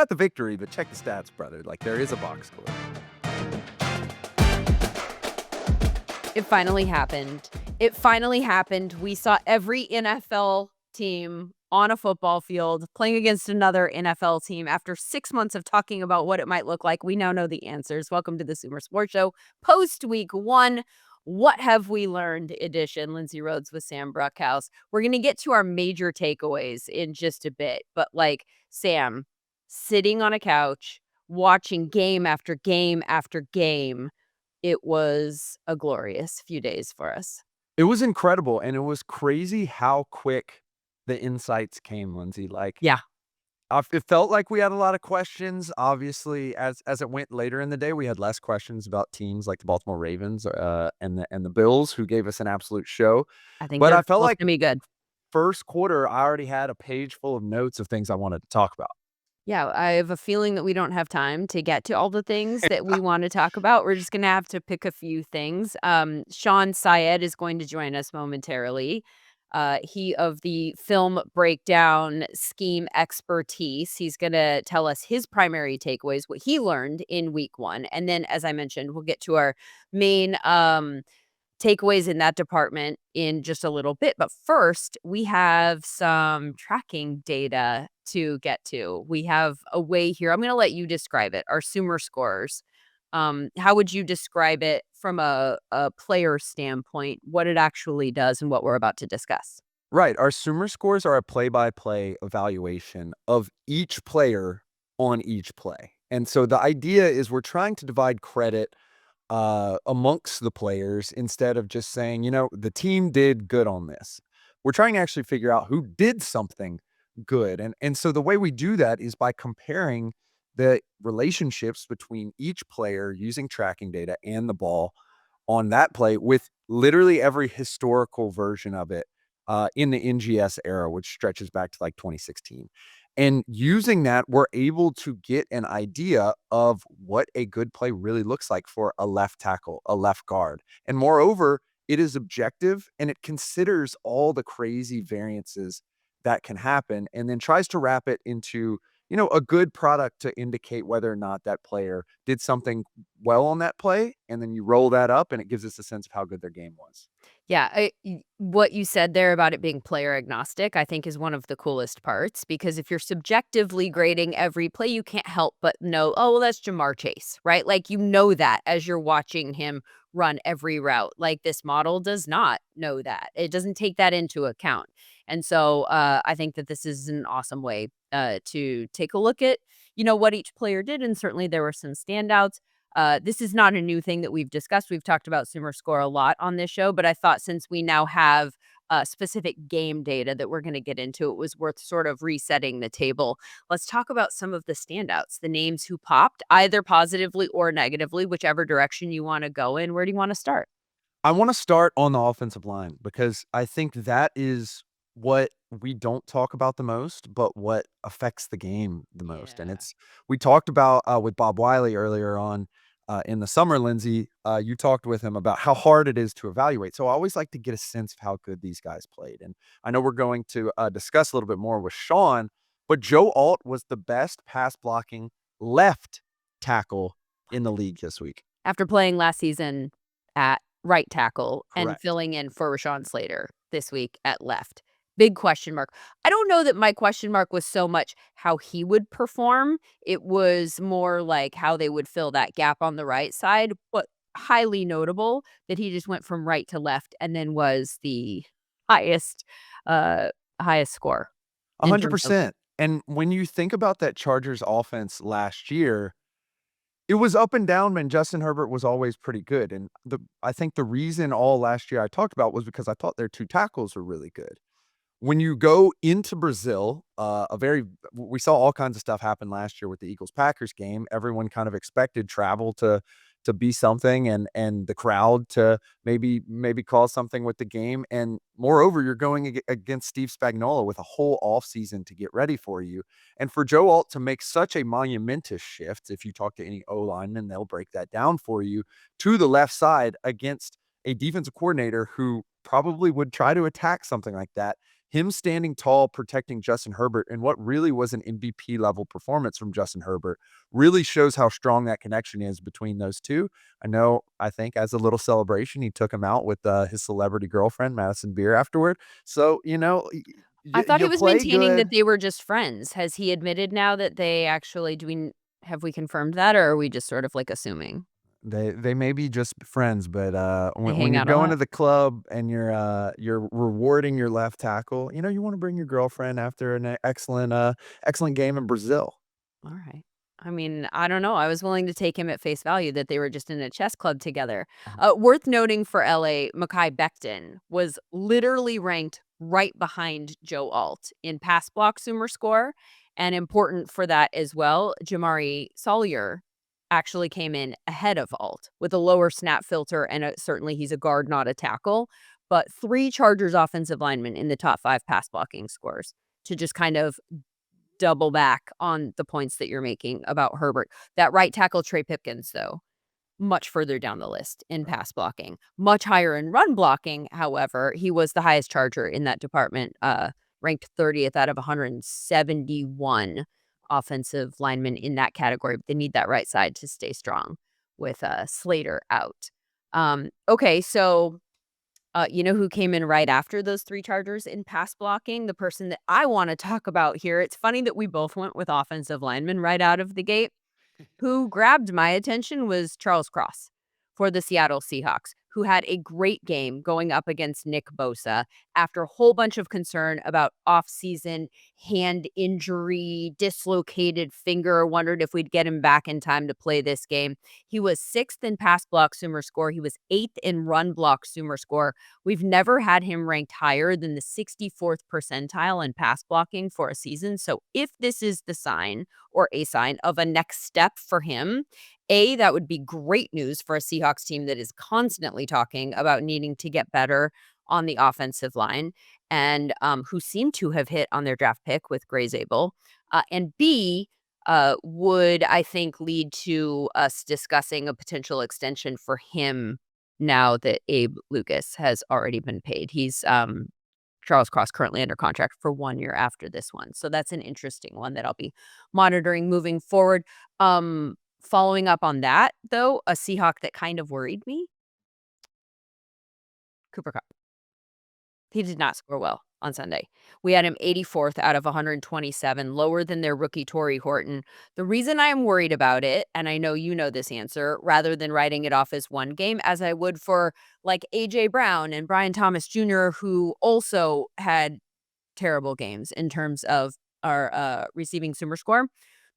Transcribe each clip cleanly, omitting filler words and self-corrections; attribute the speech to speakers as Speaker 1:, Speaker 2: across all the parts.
Speaker 1: got the victory, but check the stats, brother. Like, there is a box score.
Speaker 2: It finally happened. It finally happened. We saw every NFL team on a football field playing against another NFL team. After 6 months of talking about what it might look like, we now know the answers. Welcome to the SumerSports Show. Post week 1, What Have We Learned edition. Lindsay Rhodes with Sam Bruchhaus. We're going to get to our major takeaways in just a bit. But like Sam, sitting on a couch, watching game after game after game, it was a glorious few days for us.
Speaker 1: It was incredible, and it was crazy how quick the insights came, Lindsay. Like,
Speaker 2: Yeah.
Speaker 1: it felt like we had a lot of questions. Obviously, as it went later in the day, we had less questions about teams like the Baltimore Ravens and the Bills, who gave us an absolute show.
Speaker 2: I think
Speaker 1: But
Speaker 2: they're
Speaker 1: I felt
Speaker 2: both
Speaker 1: like
Speaker 2: gonna be good.
Speaker 1: first quarter, I already had a page full of notes of things I wanted to talk about.
Speaker 2: Yeah, I have a feeling that we don't have time to get to all the things that we wanna talk about. We're just gonna have to pick a few things. Shawn Syed is going to join us momentarily. He of the film breakdown scheme expertise. He's gonna tell us his primary takeaways, what he learned in week 1, and then, as I mentioned, we'll get to our main, takeaways in that department in just a little bit. But first, we have some tracking data to get to. We have a way here. I'm going to let you describe it. Our Sumer scores. How would you describe it from a player standpoint, what it actually does and what we're about to discuss?
Speaker 1: Right. Our Sumer scores are a play-by-play evaluation of each player on each play. And so the idea is we're trying to divide credit amongst the players instead of just saying, the team did good on this. We're trying to actually figure out who did something good. And so the way we do that is by comparing the relationships between each player using tracking data and the ball on that play with literally every historical version of it in the NGS era, which stretches back to like 2016. And using that, we're able to get an idea of what a good play really looks like for a left tackle, a left guard. And moreover, it is objective and it considers all the crazy variances that can happen and then tries to wrap it into, a good product to indicate whether or not that player did something well on that play. And then you roll that up and it gives us a sense of how good their game was.
Speaker 2: Yeah, what you said there about it being player agnostic, I think is one of the coolest parts, because if you're subjectively grading every play, you can't help but know, oh, well, that's Jamar Chase, right? Like, you know that as you're watching him run every route. Like, this model does not know that. It doesn't take that into account. And so I think that this is an awesome way to take a look at, what each player did. And certainly there were some standouts. This is not a new thing that we've discussed. We've talked about SumerScore a lot on this show, but I thought since we now have specific game data that we're going to get into, it was worth sort of resetting the table. Let's talk about some of the standouts, the names who popped, either positively or negatively, whichever direction you want to go in. Where do you want to start?
Speaker 1: I want to start on the offensive line because I think that is what we don't talk about the most, but what affects the game the most. And
Speaker 2: Yeah.
Speaker 1: we talked about with Bob Wiley earlier on in the summer, Lindsay, you talked with him about how hard it is to evaluate. So I always like to get a sense of how good these guys played. And I know we're going to discuss a little bit more with Shawn, but Joe Alt was the best pass blocking left tackle in the league this week.
Speaker 2: After playing last season at right tackle and
Speaker 1: Correct.
Speaker 2: filling in for Rashawn Slater this week at left. Big question mark. I don't know that my question mark was so much how he would perform. It was more like how they would fill that gap on the right side, but highly notable that he just went from right to left and then was the highest uh highest score in terms of
Speaker 1: 100%. And when you think about that Chargers offense last year, it was up and down, man. Justin Herbert was always pretty good. And I think the reason all last year I talked about was because I thought their two tackles were really good. When you go into Brazil, we saw all kinds of stuff happen last year with the Eagles-Packers game. Everyone kind of expected travel to be something and the crowd to maybe cause something with the game. And moreover, you're going against Steve Spagnuolo with a whole offseason to get ready for you. And for Joe Alt to make such a monumentous shift, if you talk to any O-lineman, they'll break that down for you, to the left side against a defensive coordinator who probably would try to attack something like that. him standing tall, protecting Justin Herbert, and what really was an MVP level performance from Justin Herbert really shows how strong that connection is between those two. I think as a little celebration, he took him out with his celebrity girlfriend, Madison Beer, afterward. So,
Speaker 2: I thought he
Speaker 1: you
Speaker 2: was
Speaker 1: play
Speaker 2: maintaining that
Speaker 1: good.
Speaker 2: they were just friends. Has he admitted now that they actually have we confirmed that, or are we just sort of, like, assuming?
Speaker 1: They may be just friends, but
Speaker 2: They
Speaker 1: when
Speaker 2: hang
Speaker 1: you're
Speaker 2: out a
Speaker 1: going
Speaker 2: lot?
Speaker 1: to the club and you're rewarding your left tackle, you want to bring your girlfriend after an excellent game in Brazil.
Speaker 2: Alright. I mean, I don't know, I was willing to take him at face value that they were just in a chess club together. Worth noting for LA, Mekhi Becton was literally ranked right behind Joe Alt in pass block SumerScore, and important for that as well, Jamari Sawyer actually came in ahead of Alt with a lower snap filter, and, certainly he's a guard, not a tackle, but 3 Chargers offensive linemen in the top 5 pass blocking scores to just kind of double back on the points that you're making about Herbert. That right tackle, Trey Pipkins, though, much further down the list in pass blocking. Much higher in run blocking, however, he was the highest charger in that department, ranked 30th out of 171 offensive linemen in that category. But they need that right side to stay strong with, Slater out. Okay, so you know who came in right after those 3 Chargers in pass blocking? The person that I wanna talk about here. It's funny that we both went with offensive linemen right out of the gate. Who grabbed my attention was Charles Cross for the Seattle Seahawks, who had a great game going up against Nick Bosa after a whole bunch of concern about off-season hand injury, dislocated finger, wondered if we'd get him back in time to play this game. He was 6th in pass block SumerScore. He was 8th in run block SumerScore. We've never had him ranked higher than the 64th percentile in pass blocking for a season. So if this is the sign or a sign of a next step for him, that would be great news for a Seahawks team that is constantly talking about needing to get better on the offensive line and who seem to have hit on their draft pick with Gray Zabel. And B, would, I think, lead to us discussing a potential extension for him now that Abe Lucas has already been paid. He's Charles Cross currently under contract for 1 year after this one. So that's an interesting one that I'll be monitoring moving forward. Following up on that, though, a Seahawk that kind of worried me, Cooper Kupp. He did not score well on Sunday. We had him 84th out of 127, lower than their rookie Torrey Horton. The reason I am worried about it, and I know you know this answer, rather than writing it off as one game, as I would for like A.J. Brown and Brian Thomas Jr., who also had terrible games in terms of our receiving SumerScore.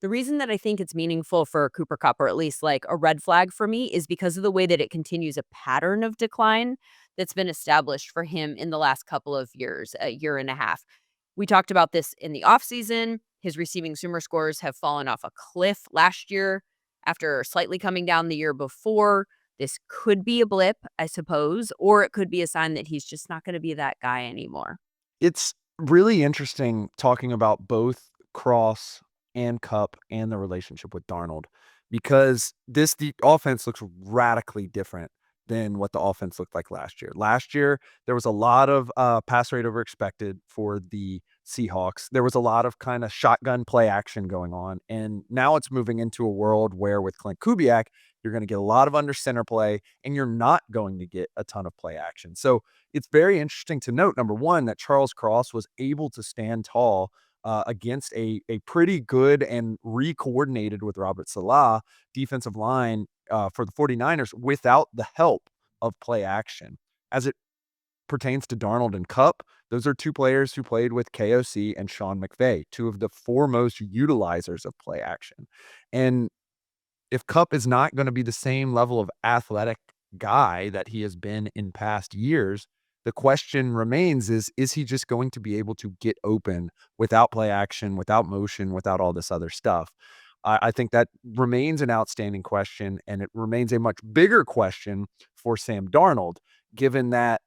Speaker 2: The reason that I think it's meaningful for Cooper Kupp, or at least like a red flag for me, is because of the way that it continues a pattern of decline that's been established for him in the last couple of years, a year and a half. We talked about this in the offseason. His receiving SumerScores have fallen off a cliff last year after slightly coming down the year before. This could be a blip, I suppose, or it could be a sign that he's just not going to be that guy anymore.
Speaker 1: It's really interesting talking about both Cross and Cup and the relationship with Darnold because the offense looks radically different than what the offense looked like last year. Last year, there was a lot of pass rate over expected for the Seahawks. There was a lot of kind of shotgun play action going on. And now it's moving into a world where with Clint Kubiak, you're going to get a lot of under center play and you're not going to get a ton of play action. So it's very interesting to note, number one, that Charles Cross was able to stand tall against a pretty good and re-coordinated with Robert Salah defensive line for the 49ers without the help of play action. As it pertains to Darnold and Cup, those are two players who played with KOC and Sean McVay, two of the foremost utilizers of play action. And if Cup is not going to be the same level of athletic guy that he has been in past years, the question remains is he just going to be able to get open without play action, without motion, without all this other stuff? I think that remains an outstanding question, and it remains a much bigger question for Sam Darnold, given that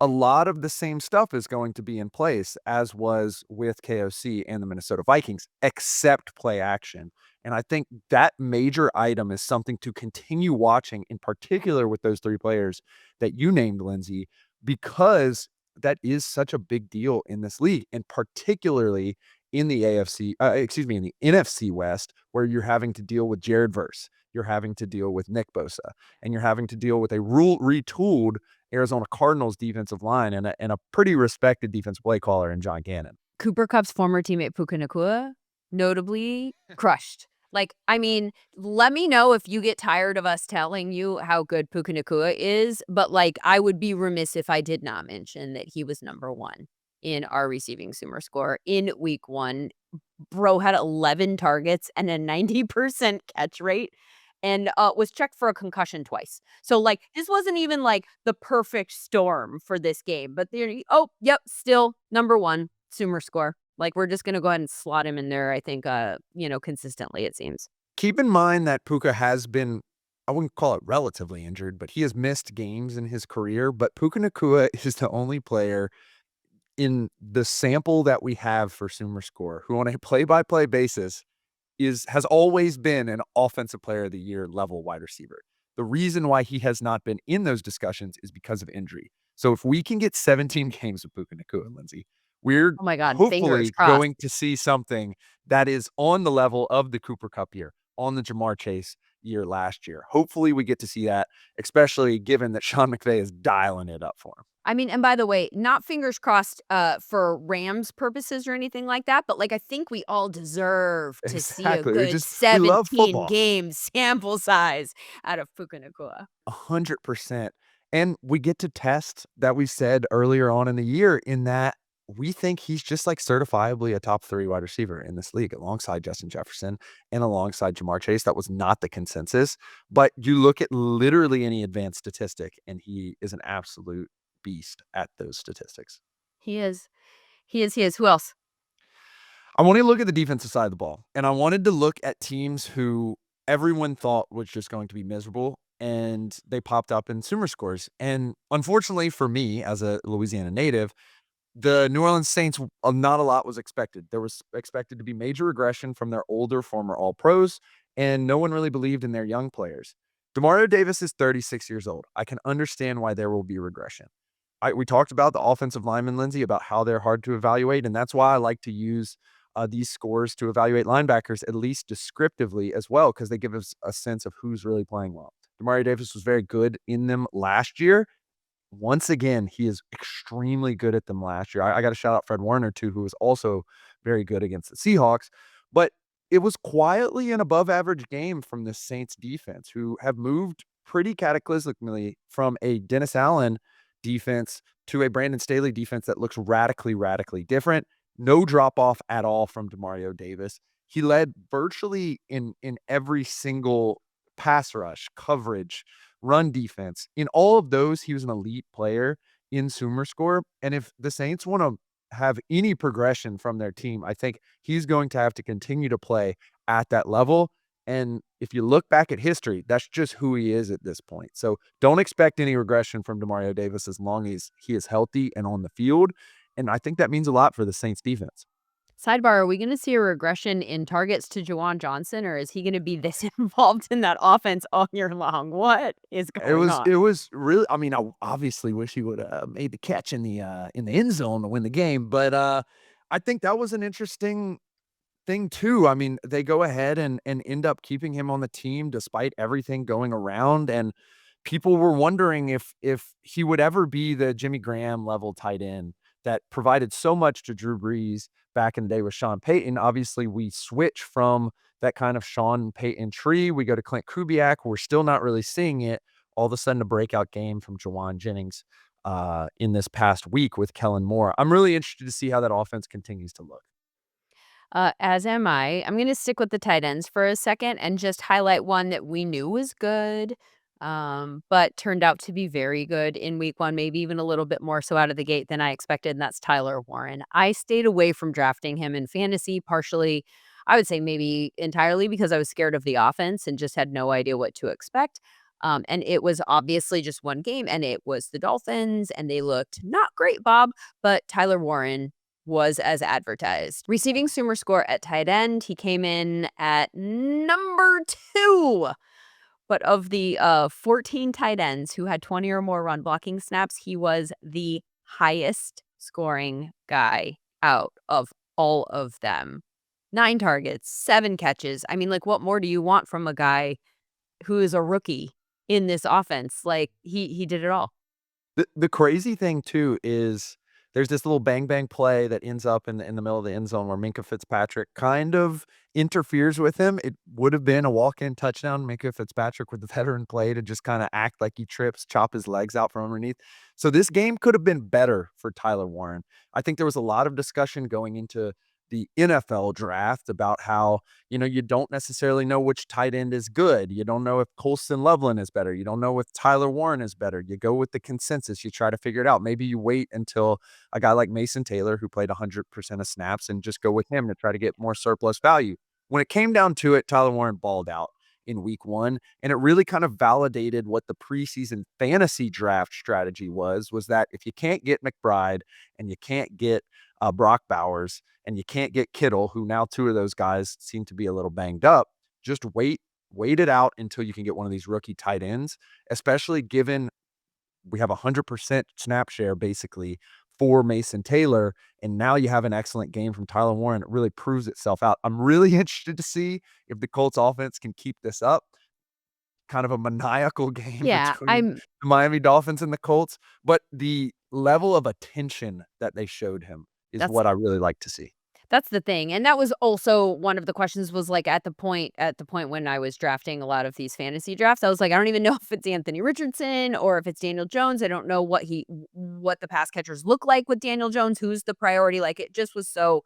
Speaker 1: a lot of the same stuff is going to be in place as was with KOC and the Minnesota Vikings, except play action. And I think that major item is something to continue watching, in particular with those three players that you named, Lindsay, because that is such a big deal in this league, and particularly in the in the NFC West, where you're having to deal with Jared Verse, you're having to deal with Nick Bosa, and you're having to deal with a retooled Arizona Cardinals defensive line and a pretty respected defensive play caller in John Gannon.
Speaker 2: Cooper Kupp's former teammate Puka Nacua, notably crushed. Like, I mean, let me know if you get tired of us telling you how good Puka Nacua is, but, like, I would be remiss if I did not mention that he was number 1 in our receiving SumerScore in week 1. Bro had 11 targets and a 90% catch rate and, was checked for a concussion twice. So, like, this wasn't even, like, the perfect storm for this game, but there oh, yep, still number 1 SumerScore. Like, we're just gonna go ahead and slot him in there, I think, consistently, it seems.
Speaker 1: Keep in mind that Puka has been, I wouldn't call it relatively injured, but he has missed games in his career. But Puka Nacua is the only player in the sample that we have for SumerScore who, on a play-by-play basis, has always been an offensive player of the year level wide receiver. The reason why he has not been in those discussions is because of injury. So if we can get 17 games of Puka Nacua, Lindsay, we're
Speaker 2: Oh my god, fingers
Speaker 1: hopefully
Speaker 2: crossed.
Speaker 1: going to see something that is on the level of the Cooper Kupp year, on the Jamar Chase year last year. Hopefully we get to see that, especially given that Sean McVay is dialing it up for him.
Speaker 2: I mean, and by the way, not fingers crossed, for Rams purposes or anything like that, but, like, I think we all deserve to see a
Speaker 1: Exactly.
Speaker 2: good
Speaker 1: We love
Speaker 2: 17
Speaker 1: football.
Speaker 2: game sample size out of Puka Nacua.
Speaker 1: 100%. And we get to test that we said earlier on in the year in that we think he's just like certifiably a top 3 wide receiver in this league alongside Justin Jefferson and alongside Jamar Chase. That was not the consensus, but you look at literally any advanced statistic and he is an absolute beast at those statistics.
Speaker 2: He is. He is. Who else?
Speaker 1: I want to look at the defensive side of the ball, and I wanted to look at teams who everyone thought was just going to be miserable, and they popped up in Sumer scores. And unfortunately for me, as a Louisiana native, the New Orleans Saints, not a lot was expected. There was expected to be major regression from their older former All Pros, and no one really believed in their young players. Demario Davis is 36 years old. I can understand why there will be regression. We talked about the offensive lineman, Lindsay, about how they're hard to evaluate, and that's why I like to use these scores to evaluate linebackers, at least descriptively as well, because they give us a sense of who's really playing well. Demario Davis was very good in them last year. Once again, he is extremely good at them last year. I got to shout out Fred Warner, too, who was also very good against the Seahawks. But it was quietly an above average game from the Saints defense, who have moved pretty cataclysmically from a Dennis Allen defense to a Brandon Staley defense that looks radically, radically different. No drop off at all from Demario Davis. He led virtually in every single pass rush, coverage, run defense. In all of those, he was an elite player in SumerScore. And if the Saints want to have any progression from their team, I think he's going to have to continue to play at that level. And if you look back at history, that's just who he is at this point. So don't expect any regression from Demario Davis as long as he is healthy and on the field. And I think that means a lot for the Saints defense.
Speaker 2: Sidebar, are we gonna see a regression in targets to Juwan Johnson, or is he gonna be this involved in that offense all year long? What is
Speaker 1: It
Speaker 2: going
Speaker 1: was
Speaker 2: on?
Speaker 1: it was really, I mean, I obviously wish he would have made the catch in the end zone to win the game, but I think that was an interesting thing too. I mean, they go ahead and end up keeping him on the team despite everything going around, and people were wondering if he would ever be the Jimmy Graham level tight end that provided so much to Drew Brees back in the day with Sean Payton. Obviously, we switch from that kind of Sean Payton tree. We go to Clint Kubiak. We're still not really seeing it. All of a sudden, a breakout game from Jawan Jennings in this past week with Kellen Moore. I'm really interested to see how that offense continues to look.
Speaker 2: As am I. I'm gonna stick with the tight ends for a second and just highlight one that we knew was good, but turned out to be very good in week 1, maybe even a little bit more so out of the gate than I expected, and that's Tyler Warren. I stayed away from drafting him in fantasy, partially, I would say maybe entirely because I was scared of the offense and just had no idea what to expect. And it was obviously just one game, and it was the Dolphins, and they looked not great, Bob, but Tyler Warren was as advertised. Receiving SumerScore at tight end, he came in at number 2. But of the 14 tight ends who had 20 or more run blocking snaps, he was the highest scoring guy out of all of them. 9 targets, 7 catches. I mean, like, what more do you want from a guy who is a rookie in this offense? Like, he did it all.
Speaker 1: The crazy thing too is there's this little bang bang play that ends up in the middle of the end zone where Minkah Fitzpatrick kind of interferes with him. It would have been a walk-in touchdown. Minkah Fitzpatrick with the veteran play to just kinda act like he trips, chop his legs out from underneath. So this game could have been better for Tyler Warren. I think there was a lot of discussion going into the NFL draft about how, you don't necessarily know which tight end is good. You don't know if Colston Loveland is better. You don't know if Tyler Warren is better. You go with the consensus. You try to figure it out. Maybe you wait until a guy like Mason Taylor, who played 100% of snaps, and just go with him to try to get more surplus value. When it came down to it, Tyler Warren balled out in week 1, and it really kind of validated what the preseason fantasy draft strategy was that if you can't get McBride and you can't get Brock Bowers, and you can't get Kittle, who now 2 of those guys seem to be a little banged up, just wait it out until you can get one of these rookie tight ends, especially given we have 100% snap share basically for Mason Taylor, and now you have an excellent game from Tyler Warren. It really proves itself out. I'm really interested to see if the Colts offense can keep this up. Kind of a maniacal game
Speaker 2: Yeah,
Speaker 1: between the Miami Dolphins and the Colts, but the level of attention that they showed him is
Speaker 2: that's
Speaker 1: what I really like to see.
Speaker 2: That's the thing, and that was also one of the questions was, like, at the point when I was drafting a lot of these fantasy drafts, I was like, "I don't even know if it's Anthony Richardson or if it's Daniel Jones. I don't know what the pass catchers look like with Daniel Jones, who's the priority." Like, it just was so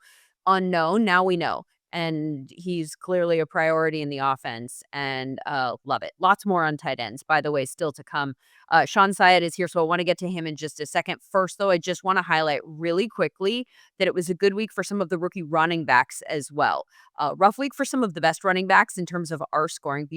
Speaker 2: unknown. Now we know, and he's clearly a priority in the offense, and, love it. Lots more on tight ends, by the way, still to come. Shawn Syed is here, so I wanna get to him in just a second. First, though, I just wanna highlight really quickly that it was a good week for some of the rookie running backs as well. Rough week for some of the best running backs in terms of our scoring.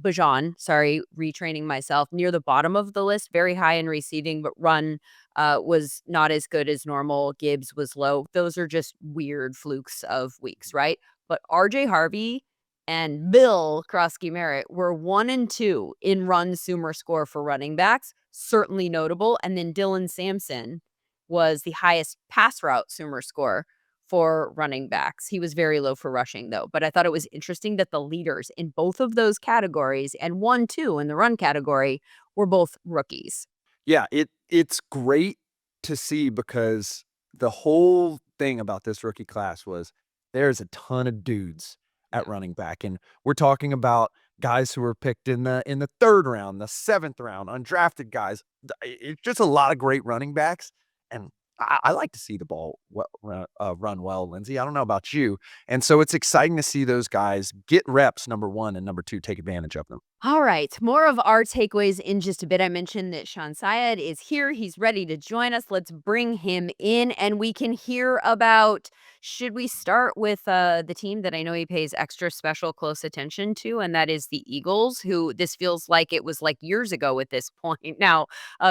Speaker 2: Bajan, sorry, retraining myself, near the bottom of the list, very high in receiving, but run was not as good as normal. Gibbs was low. Those are just weird flukes of weeks, right? But RJ Harvey and Bill Krosky Merritt were 1 and 2 in run SumerScore for running backs, certainly notable. And then Dylan Sampson was the highest pass route SumerScore for running backs. He was very low for rushing, though. But I thought it was interesting that the leaders in both of those categories and 1, 2 in the run category were both rookies.
Speaker 1: Yeah, it's great to see because the whole thing about this rookie class was there's a ton of dudes
Speaker 2: Yeah.
Speaker 1: at running back, and we're talking about guys who were picked in the 3rd round, the 7th round, undrafted guys. It's just a lot of great running backs, and I like to see the ball run well, Lindsay. I don't know about you, and so it's exciting to see those guys get reps, number 1, and number 2, take advantage of them.
Speaker 2: All right, more of our takeaways in just a bit. I mentioned that Shawn Syed is here. He's ready to join us. Let's bring him in and we can hear about should we start with the team that I know he pays extra special close attention to, and that is the Eagles, who this feels like it was like years ago at this point now,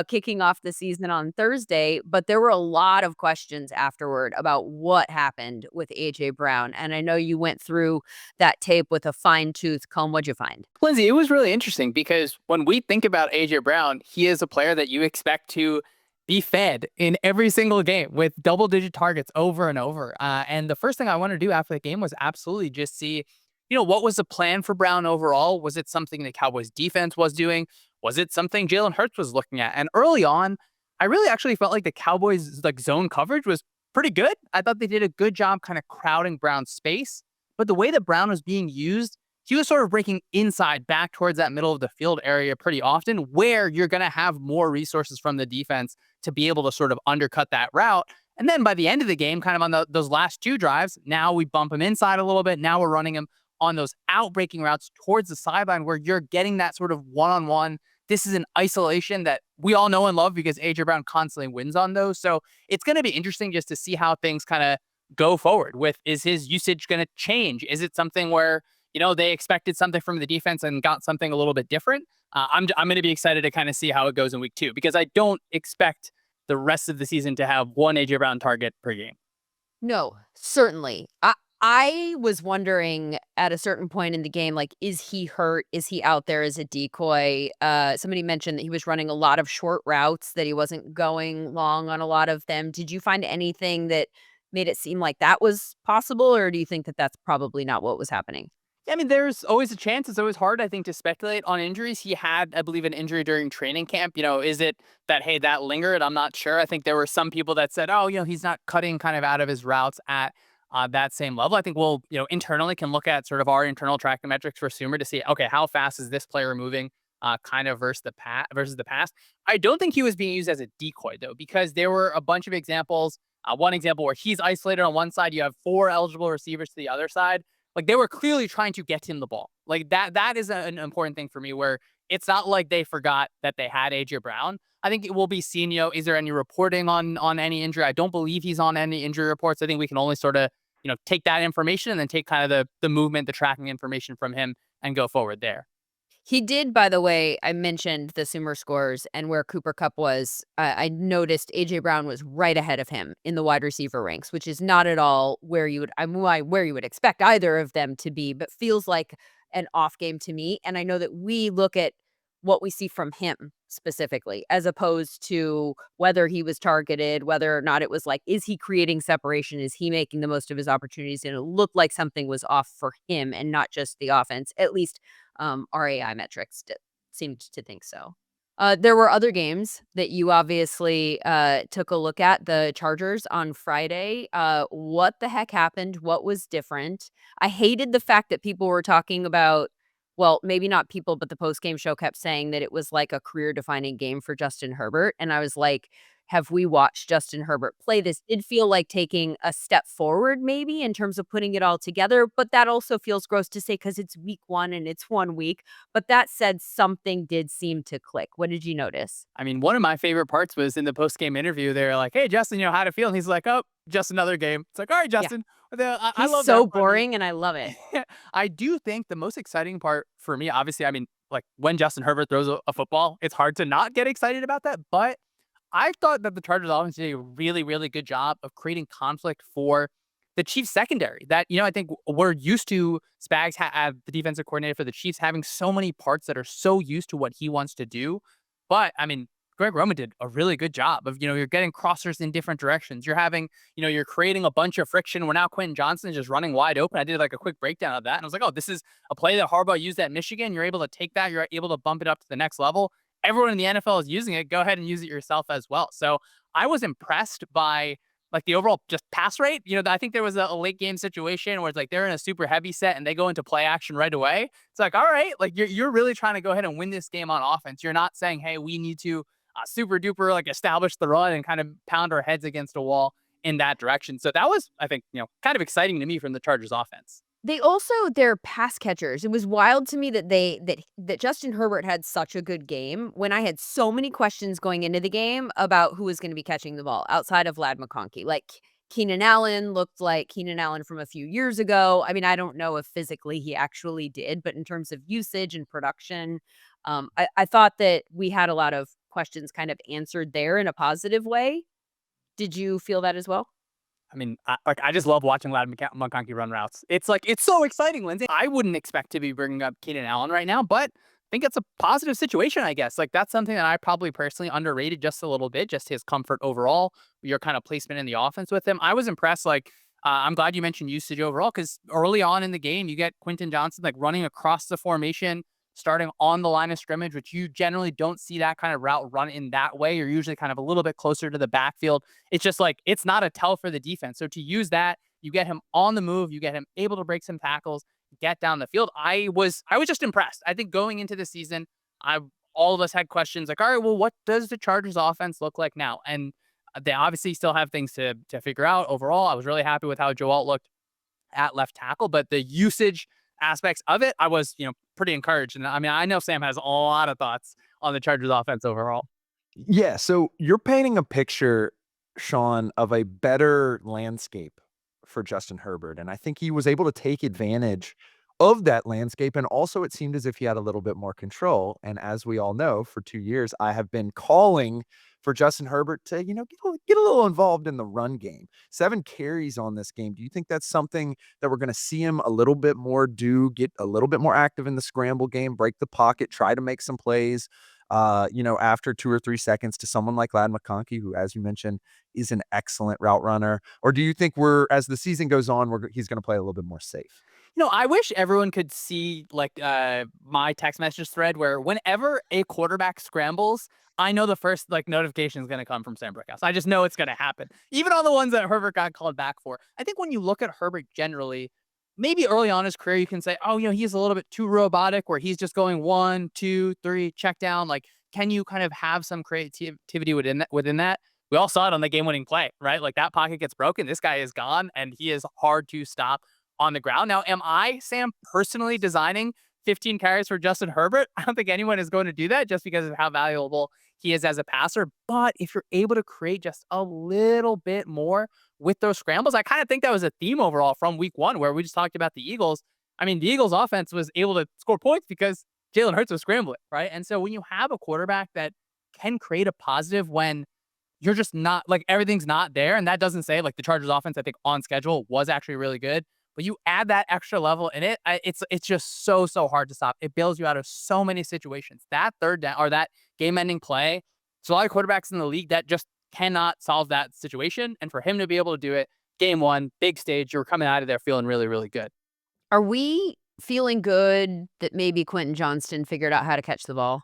Speaker 2: kicking off the season on Thursday. But there were a lot of questions afterward about what happened with AJ Brown. And I know you went through that tape with a fine tooth comb. What'd you find?
Speaker 3: Lindsay, it was really interesting because when we think about AJ Brown, he is a player that you expect to be fed in every single game with double digit targets over and over. And the first thing I wanted to do after the game was absolutely just see, what was the plan for Brown overall? Was it something the Cowboys defense was doing? Was it something Jalen Hurts was looking at? And early on, I really actually felt like the Cowboys like zone coverage was pretty good. I thought they did a good job kind of crowding Brown's space. But the way that Brown was being used, he was sort of breaking inside back towards that middle of the field area pretty often, where you're going to have more resources from the defense to be able to sort of undercut that route. And then by the end of the game, kind of on those last 2 drives, now we bump him inside a little bit. Now we're running him on those out-breaking routes towards the sideline where you're getting that sort of one-on-one. This is an isolation that we all know and love because AJ Brown constantly wins on those. So it's going to be interesting just to see how things kind of go forward with, is his usage going to change? Is it something where they expected something from the defense and got something a little bit different? I'm going to be excited to kind of see how it goes in week 2 because I don't expect the rest of the season to have one AJ Brown target per game.
Speaker 2: No, certainly. I was wondering at a certain point in the game, like, is he hurt? Is he out there as a decoy? Somebody mentioned that he was running a lot of short routes, that he wasn't going long on a lot of them. Did you find anything that made it seem like that was possible, or do you think that that's probably not what was happening?
Speaker 3: Yeah, I mean, there's always a chance. It's always hard, I think, to speculate on injuries. He had, I believe, an injury during training camp. Is it that, hey, that lingered? I'm not sure. I think there were some people that said, oh, he's not cutting kind of out of his routes at that same level. I think we'll, internally can look at sort of our internal tracking metrics for Sumer to see, okay, how fast is this player moving kind of versus the past. I don't think he was being used as a decoy, though, because there were a bunch of examples. One example where he's isolated on one side, you have 4 eligible receivers to the other side. Like, they were clearly trying to get him the ball. Like, that is an important thing for me, where it's not like they forgot that they had AJ Brown. I think it will be seen, is there any reporting on any injury? I don't believe he's on any injury reports. I think we can only sort of, take that information and then take kind of the movement, the tracking information from him and go forward there.
Speaker 2: He did, by the way, I mentioned the Sumer scores and where Cooper Kupp was. I noticed A.J. Brown was right ahead of him in the wide receiver ranks, which is not at all where you would expect either of them to be, but feels like an off game to me. And I know that we look at what we see from him specifically, as opposed to whether he was targeted, whether or not it was like, is he creating separation? Is he making the most of his opportunities? And it looked like something was off for him and not just the offense, at least our AI metrics seemed to think so. There were other games that you obviously took a look at. The Chargers on Friday. What the heck happened? What was different? I hated the fact that people were talking about, well, maybe not people, but the post-game show kept saying that it was like a career-defining game for Justin Herbert, and I was like, have we watched Justin Herbert play? This did feel like taking a step forward maybe in terms of putting it all together, but that also feels gross to say because it's week 1 and it's 1 week. But that said, something did seem to click. What did you notice?
Speaker 3: I mean, one of my favorite parts was in the post-game interview. They're like, hey, Justin, how'd it feel? And he's like, oh, just another game. It's like, all right,
Speaker 2: Yeah.
Speaker 3: Justin. I
Speaker 2: He's
Speaker 3: love
Speaker 2: so
Speaker 3: that.
Speaker 2: boring, and I love it.
Speaker 3: I do think the most exciting part for me, obviously, I mean, like when Justin Herbert throws a football, it's hard to not get excited about that. But I thought that the Chargers offense did a really, really good job of creating conflict for the Chiefs secondary. That, I think we're used to Spags, the defensive coordinator for the Chiefs, having so many parts that are so used to what he wants to do. But I mean, Greg Roman did a really good job of, you're getting crossers in different directions. You're having, you're creating a bunch of friction where now Quentin Johnson is just running wide open. I did like a quick breakdown of that. And I was like, oh, this is a play that Harbaugh used at Michigan. You're able to take that. You're able to bump it up to the next level. Everyone in the NFL is using it. Go ahead and use it yourself as well. So I was impressed by like the overall just pass rate. I think there was a late game situation where it's like they're in a super heavy set and they go into play action right away. It's like, all right, like you're really trying to go ahead and win this game on offense. You're not saying, hey, we need to super duper like establish the run and kind of pound our heads against a wall in that direction. So that was, I think, kind of exciting to me from the Chargers offense.
Speaker 2: They also, their pass catchers. It was wild to me that that Justin Herbert had such a good game when I had so many questions going into the game about who was going to be catching the ball outside of Lad McConkey. Like Keenan Allen looked like Keenan Allen from a few years ago. I mean, I don't know if physically he actually did, but in terms of usage and production, I thought that we had a lot of questions kind of answered there in a positive way. Did you feel that as well?
Speaker 3: I mean, I just love watching Lad McConkey run routes. It's like, it's so exciting, Lindsay. I wouldn't expect to be bringing up Keenan Allen right now, but I think it's a positive situation, I guess. Like, that's something that I probably personally underrated just a little bit, just his comfort overall, your kind of placement in the offense with him. I was impressed. Like, I'm glad you mentioned usage overall, because early on in the game, you get Quentin Johnson like running across the formation, starting on the line of scrimmage, which you generally don't see that kind of route run in that way. You're usually kind of a little bit closer to the backfield. It's just like, it's not a tell for the defense. So to use that, you get him on the move, you get him able to break some tackles, get down the field. I was just impressed. I think going into the season, all of us had questions like, all right, well, what does the Chargers offense look like now? And they obviously still have things to figure out. Overall, I was really happy with how Joe Alt looked at left tackle, but the usage aspects of it, I was, pretty encouraged. And I mean, I know Sam has a lot of thoughts on the Chargers offense overall.
Speaker 1: Yeah, so you're painting a picture, Sean, of a better landscape for Justin Herbert, and I think he was able to take advantage of that landscape, and also it seemed as if he had a little bit more control, and as we all know, for 2 years, I have been calling for Justin Herbert to, get a little involved in the run game. 7 carries on this game. Do you think that's something that we're going to see him a little bit more get a little bit more active in the scramble game, break the pocket, try to make some plays, after 2 or 3 seconds to someone like Ladd McConkey, who, as you mentioned, is an excellent route runner? Or do you think as the season goes on, he's going to play a little bit more safe?
Speaker 3: I wish everyone could see like my text message thread where whenever a quarterback scrambles, I know the first like notification is going to come from Sam Bruchhaus. I just know it's going to happen. Even on the ones that Herbert got called back for. I think when you look at Herbert generally, maybe early on in his career, you can say, oh, he's a little bit too robotic where he's just going 1, 2, 3, check down. Like, can you kind of have some creativity within that? We all saw it on the game-winning play, right? Like that pocket gets broken. This guy is gone and he is hard to stop on the ground. Now, am I, Sam, personally designing 15 carries for Justin Herbert? I don't think anyone is going to do that just because of how valuable he is as a passer. But if you're able to create just a little bit more with those scrambles, I kind of think that was a theme overall from week 1 where we just talked about the Eagles. I mean, the Eagles offense was able to score points because Jalen Hurts was scrambling, right? And so when you have a quarterback that can create a positive when you're just not, like, everything's not there, and that doesn't say, like, the Chargers offense, I think, on schedule was actually really good, but you add that extra level in it, it's just so hard to stop. It bails you out of so many situations. That third down or that game-ending play, there's a lot of quarterbacks in the league that just cannot solve that situation, and for him to be able to do it, game 1, big stage, you're coming out of there feeling really, really good.
Speaker 2: Are we feeling good that maybe Quentin Johnston figured out how to catch the ball?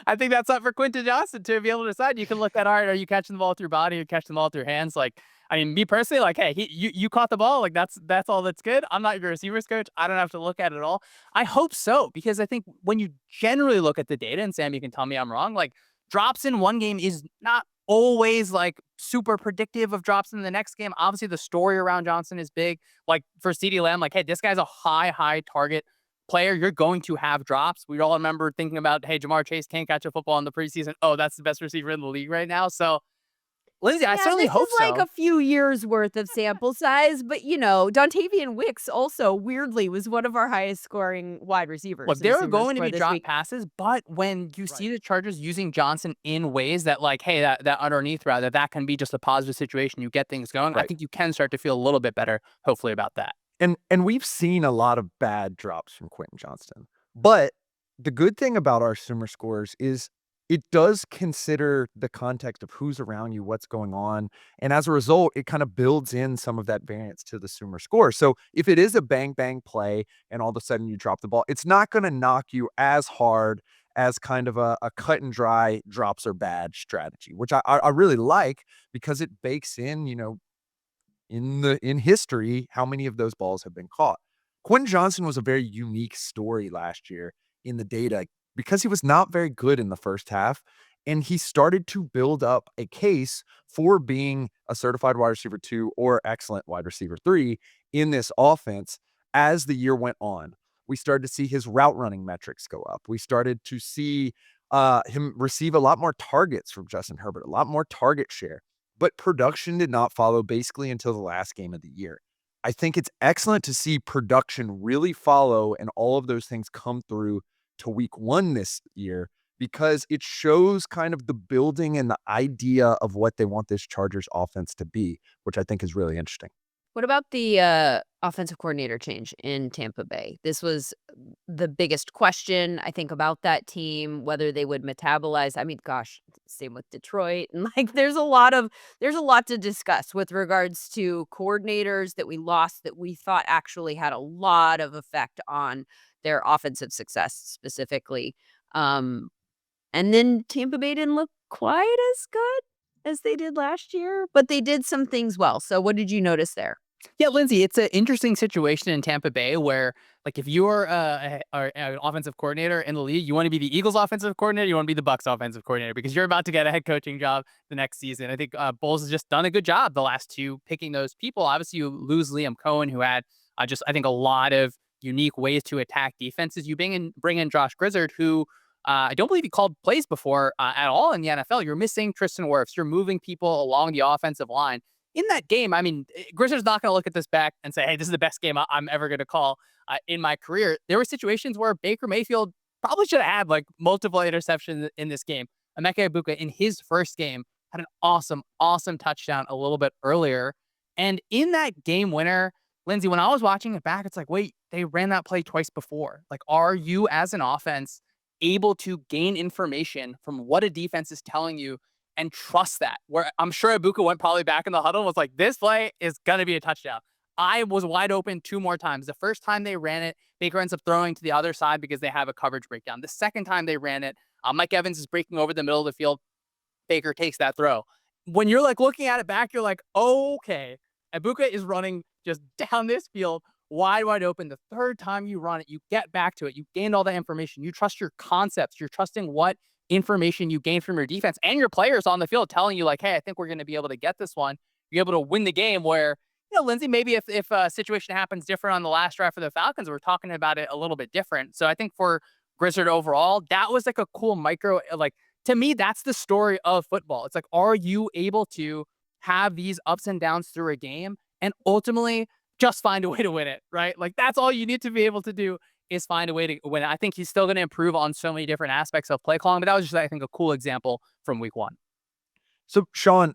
Speaker 3: I think that's up for Quentin Johnston to be able to decide. You can look at, all right, are you catching the ball with your body or catching the ball with your hands? Like, I mean, me personally, like, hey, you caught the ball. Like, that's all that's good. I'm not your receivers coach. I don't have to look at it all. I hope so, because I think when you generally look at the data, and Sam, you can tell me I'm wrong, like, drops in one game is not always like super predictive of drops in the next game. Obviously, the story around Johnson is big. Like for CeeDee Lamb, like, hey, this guy's a high target player. You're going to have drops. We all remember thinking about, hey, Jamar Chase can't catch a football in the preseason. Oh, that's the best receiver in the league right now. So, Lindsay, I certainly hope
Speaker 2: this is like
Speaker 3: so.
Speaker 2: a few years worth of sample size, but Dontavian Wicks also weirdly was one of our highest scoring wide receivers.
Speaker 3: Look,
Speaker 2: in
Speaker 3: there are going to
Speaker 2: SumerScore
Speaker 3: be
Speaker 2: this
Speaker 3: drop
Speaker 2: week.
Speaker 3: passes, but when you see the Chargers using Johnson in ways that, like, hey, that underneath route, that can be just a positive situation, you get things going. I
Speaker 1: Right.
Speaker 3: think you can start to feel a little bit better, hopefully, about that.
Speaker 1: And we've seen a lot of bad drops from Quentin Johnston. But the good thing about our Sumer scores is it does consider the context of who's around you, what's going on. And as a result, it kind of builds in some of that variance to the Sumer score. So if it is a bang play and all of a sudden you drop the ball, it's not going to knock you as hard as kind of a cut and dry drops are bad strategy, which I really like because it bakes in, in history, how many of those balls have been caught. Quentin Johnson was a very unique story last year in the data because he was not very good in the first half, and he started to build up a case for being a certified wide receiver 2 or excellent wide receiver 3 in this offense as the year went on. We started to see his route running metrics go up. We started to see him receive a lot more targets from Justin Herbert, a lot more target share. But production did not follow basically until the last game of the year. I think it's excellent to see production really follow and all of those things come through to week 1 this year because it shows kind of the building and the idea of what they want this Chargers offense to be, which I think is really interesting.
Speaker 2: What about the offensive coordinator change in Tampa Bay? This was the biggest question, I think, about that team, whether they would metabolize. I mean, gosh, same with Detroit. And like there's a lot to discuss with regards to coordinators that we lost that we thought actually had a lot of effect on their offensive success specifically. And then Tampa Bay didn't look quite as good as they did last year, but they did some things well. So what did you notice there?
Speaker 3: Yeah, Lindsay, it's an interesting situation in Tampa Bay where, like, if you're an offensive coordinator in the league, you want to be the Eagles offensive coordinator, you want to be the Bucks offensive coordinator because you're about to get a head coaching job the next season. I think Bowles has just done a good job the last 2 picking those people. Obviously, you lose Liam Cohen, who had I think, a lot of unique ways to attack defenses. You bring in Josh Grizzard, who I don't believe he called plays before at all in the NFL. You're missing Tristan Wirfs. You're moving people along the offensive line. In that game, I mean, Grizzard's not going to look at this back and say, hey, this is the best game I'm ever going to call in my career. There were situations where Baker Mayfield probably should have had like multiple interceptions in this game. Emeka Egbuka in his first game had an awesome touchdown a little bit earlier. And in that game winner, Lindsay, when I was watching it back, it's like, wait, they ran that play twice before. Like, are you as an offense able to gain information from what a defense is telling you and trust that? Where I'm sure Ibuka went probably back in the huddle and was like, this play is going to be a touchdown. I was wide open 2 more times. The first time they ran it, Baker ends up throwing to the other side because they have a coverage breakdown. The second time they ran it, Mike Evans is breaking over the middle of the field. Baker takes that throw. When you're like looking at it back, you're like, okay, Ibuka is running just down this field wide open. The third time you run it, you get back to it. You gained all that information. You trust your concepts. You're trusting what information you gain from your defense and your players on the field telling you like, hey, I think we're going to be able to get this one. You're able to win the game where, Lindsay, maybe if a situation happens different on the last drive for the Falcons, we're talking about it a little bit different. So I think for Grizzard overall, that was like a cool micro, like, to me, that's the story of football. It's like, are you able to have these ups and downs through a game and ultimately just find a way to win it, right? Like, that's all you need to be able to do is find a way to win it. I think he's still going to improve on so many different aspects of play calling, but that was just, I think, a cool example from week 1.
Speaker 1: So, Sean,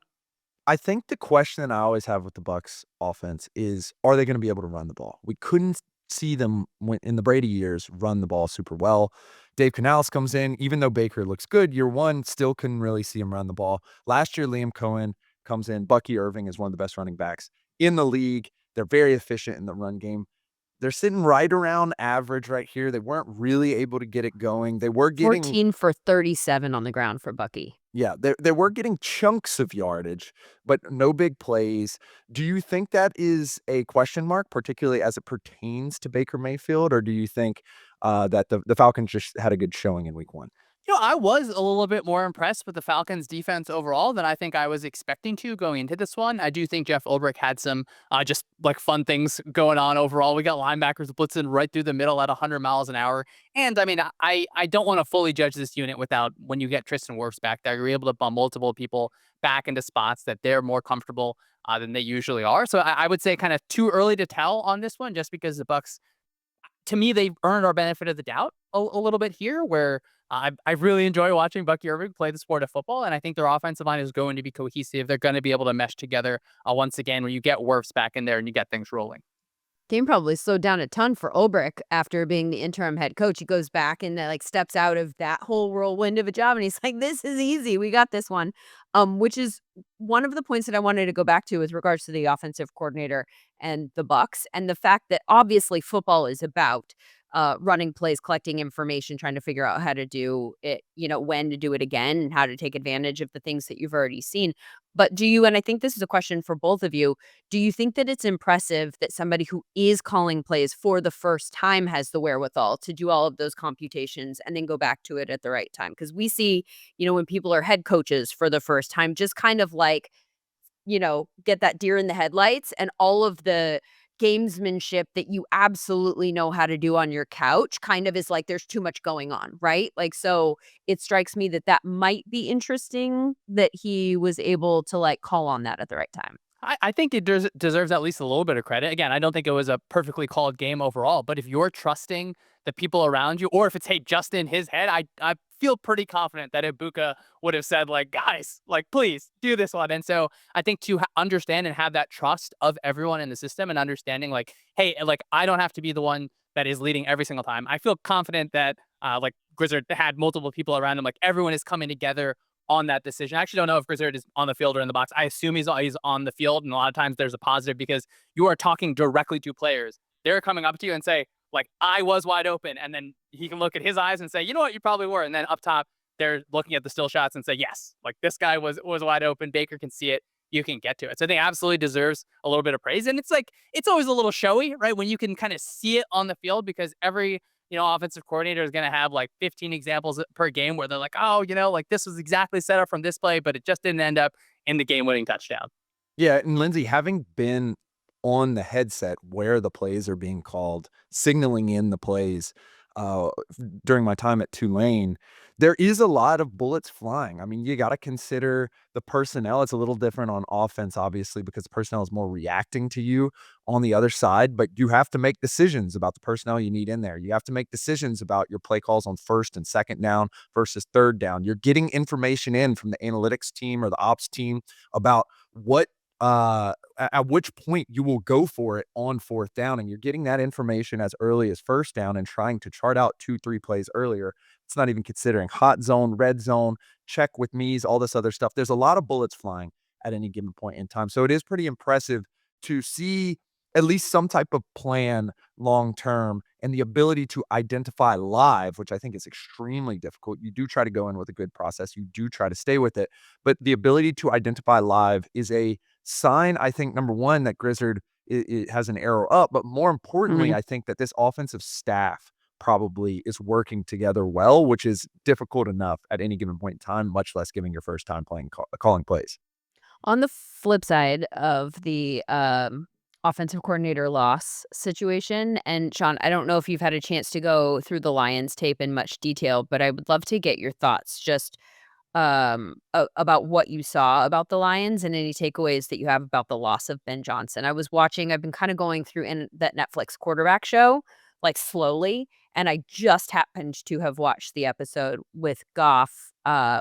Speaker 1: I think the question that I always have with the Bucs offense is, are they going to be able to run the ball? We couldn't see them in the Brady years run the ball super well. Dave Canales comes in, even though Baker looks good, year 1, still couldn't really see him run the ball. Last year, Liam Cohen comes in. Bucky Irving is one of the best running backs in the league. They're very efficient in the run game. They're sitting right around average right here. They weren't really able to get it going. They were getting
Speaker 2: 14 for 37 on the ground for Bucky.
Speaker 1: Yeah, they were getting chunks of yardage, but no big plays. Do you think that is a question mark, particularly as it pertains to Baker Mayfield, or do you think that the Falcons just had a good showing in week 1?
Speaker 3: I was a little bit more impressed with the Falcons defense overall than I think I was expecting to going into this one. I do think Jeff Ulbrich had some just like fun things going on overall. We got linebackers blitzing right through the middle at 100 miles an hour. And I mean, I don't want to fully judge this unit without when you get Tristan Wirfs back there, you're able to bump multiple people back into spots that they're more comfortable than they usually are. So I would say kind of too early to tell on this one, just because the Bucs, to me, they've earned our benefit of the doubt a little bit here, where I really enjoy watching Bucky Irving play the sport of football, and I think their offensive line is going to be cohesive. They're going to be able to mesh together once again when you get Wirfs back in there and you get things rolling.
Speaker 2: Game probably slowed down a ton for Ulbrich after being the interim head coach. He goes back and like steps out of that whole whirlwind of a job, and he's like, "This is easy. We got this one." Which is one of the points that I wanted to go back to with regards to the offensive coordinator and the Bucs, and the fact that obviously football is about running plays, collecting information, trying to figure out how to do it, when to do it again and how to take advantage of the things that you've already seen. But do you, and I think this is a question for both of you, do you think that it's impressive that somebody who is calling plays for the first time has the wherewithal to do all of those computations and then go back to it at the right time? Because we see, when people are head coaches for the first time, just kind of like, get that deer in the headlights and all of the gamesmanship that you absolutely know how to do on your couch kind of is like there's too much going on, right? Like, so it strikes me that that might be interesting that he was able to like call on that at the right time.
Speaker 3: I think it deserves at least a little bit of credit. Again, I don't think it was a perfectly called game overall, but if you're trusting the people around you, or if it's, hey, just in his head, I feel pretty confident that Ibuka would have said, like, guys, like, please do this one. And so I think to understand and have that trust of everyone in the system and understanding, like, hey, like, I don't have to be the one that is leading every single time. I feel confident that, like, Grizzard had multiple people around him. Like, everyone is coming together on that decision. I actually don't know if Grizzard is on the field or in the box. I assume he's on the field, and a lot of times there's a positive because you are talking directly to players. They're coming up to you and say, like, I was wide open, and then he can look at his eyes and say, you know what, you probably were. And then up top, they're looking at the still shots and say, yes, like, this guy was wide open. Baker can see it. You can get to it. So I think absolutely deserves a little bit of praise. And it's like, it's always a little showy, right? When you can kind of see it on the field, because every offensive coordinator is going to have like 15 examples per game where they're like, oh, like, this was exactly set up from this play, but it just didn't end up in the game-winning touchdown.
Speaker 1: Yeah, and Lindsay, having been on the headset where the plays are being called, signaling in the plays, uh, during my time at Tulane, there is a lot of bullets flying. I mean, you got to consider the personnel. It's a little different on offense, obviously, because the personnel is more reacting to you on the other side, but you have to make decisions about the personnel you need in there. You have to make decisions about your play calls on first and second down versus third down. You're getting information in from the analytics team or the ops team about what at which point you will go for it on fourth down, and you're getting that information as early as first down and trying to chart out 2-3 plays earlier. It's not even considering hot zone, red zone, check with me's, all this other stuff. There's a lot of bullets flying at any given point in time. So it is pretty impressive to see at least some type of plan long term and the ability to identify live, which I think is extremely difficult. You do try to go in with a good process, you do try to stay with it, but the ability to identify live is a sign, I think, number one, that Grizzard it has an arrow up, but more importantly,
Speaker 2: Mhm.
Speaker 1: I think that this offensive staff probably is working together well, which is difficult enough at any given point in time, much less giving your first time playing calling plays.
Speaker 2: On the flip side of the, offensive coordinator loss situation, and Sean, I don't know if you've had a chance to go through the Lions tape in much detail, but I would love to get your thoughts just, about what you saw about the Lions and any takeaways that you have about the loss of Ben Johnson. I've been kinda going through in that Netflix quarterback show, like, slowly, and I just happened to have watched the episode with Goff,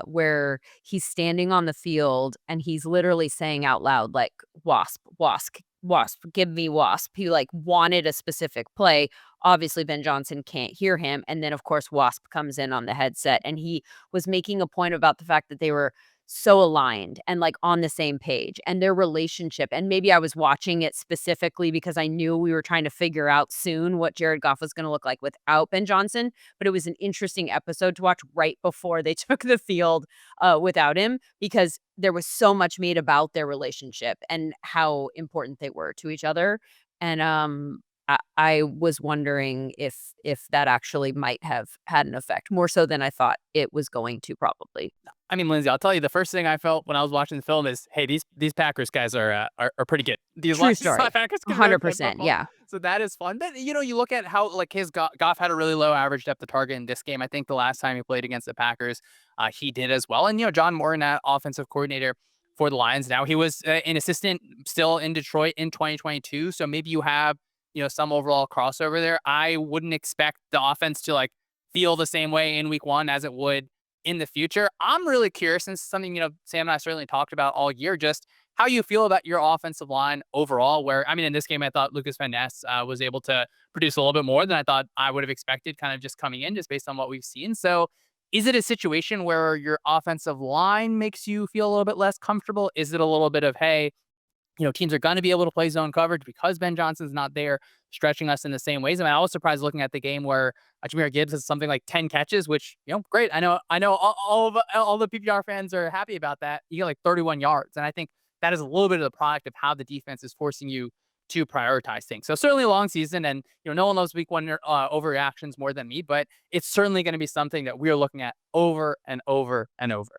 Speaker 2: where he's standing on the field and he's literally saying out loud, like, "Wasp, wasp, wasp, give me wasp." He, like, wanted a specific play. Obviously, Ben Johnson can't hear him, and then, of course, Wasp comes in on the headset, and he was making a point about the fact that they were so aligned and, like, on the same page, and their relationship, and maybe I was watching it specifically because I knew we were trying to figure out soon what Jared Goff was gonna look like without Ben Johnson, but it was an interesting episode to watch right before they took the field, without him, because there was so much made about their relationship and how important they were to each other, and, I was wondering if that actually might have had an effect, more so than I thought it was going to probably.
Speaker 3: I mean, Lindsay, I'll tell you the first thing I felt when I was watching the film is, hey, these Packers guys are pretty good. These
Speaker 2: True
Speaker 3: Lions
Speaker 2: story.
Speaker 3: Packers can really play
Speaker 2: 100%,
Speaker 3: football,
Speaker 2: yeah.
Speaker 3: so that is fun. But you look at how like his Goff had a really low average depth of target in this game. I think the last time he played against the Packers, he did as well. And John Morton, that offensive coordinator for the Lions, now he was an assistant still in Detroit in 2022. So maybe you have some overall crossover there. I wouldn't expect the offense to like feel the same way in week one as it would in the future. I'm really curious, and this is something, Sam and I certainly talked about all year, just how you feel about your offensive line overall. Where, I mean, in this game, I thought Lucas Van Ness was able to produce a little bit more than I thought I would have expected, kind of just coming in, just based on what we've seen. So, is it a situation where your offensive line makes you feel a little bit less comfortable? Is it a little bit of, hey, teams are going to be able to play zone coverage because Ben Johnson's not there, stretching us in the same ways? I mean, I was surprised looking at the game where Jahmyr Gibbs has something like 10 catches, which, great. I know all the PPR fans are happy about that. You get like 31 yards. And I think that is a little bit of the product of how the defense is forcing you to prioritize things. So certainly a long season, and no one loves week one overreactions more than me, but it's certainly going to be something that we are looking at over and over and over.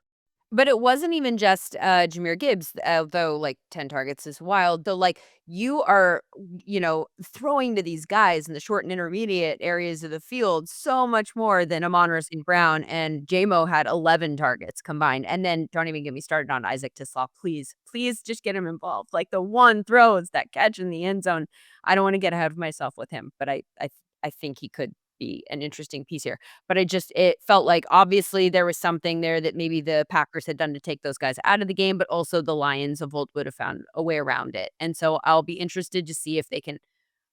Speaker 2: But it wasn't even just, Jahmyr Gibbs, although, like, 10 targets is wild, though, like, you are, throwing to these guys in the short and intermediate areas of the field so much more than Amon-Ra St. Brown, and J-Mo had 11 targets combined, and then don't even get me started on Isaac Tisslaw, please. Please just get him involved, like, the one throw is that catch in the end zone. I don't wanna get ahead of myself with him, but I think he could be an interesting piece here. But it felt like obviously there was something there that maybe the Packers had done to take those guys out of the game, but also the Lions of old would have found a way around it. And so I'll be interested to see if they can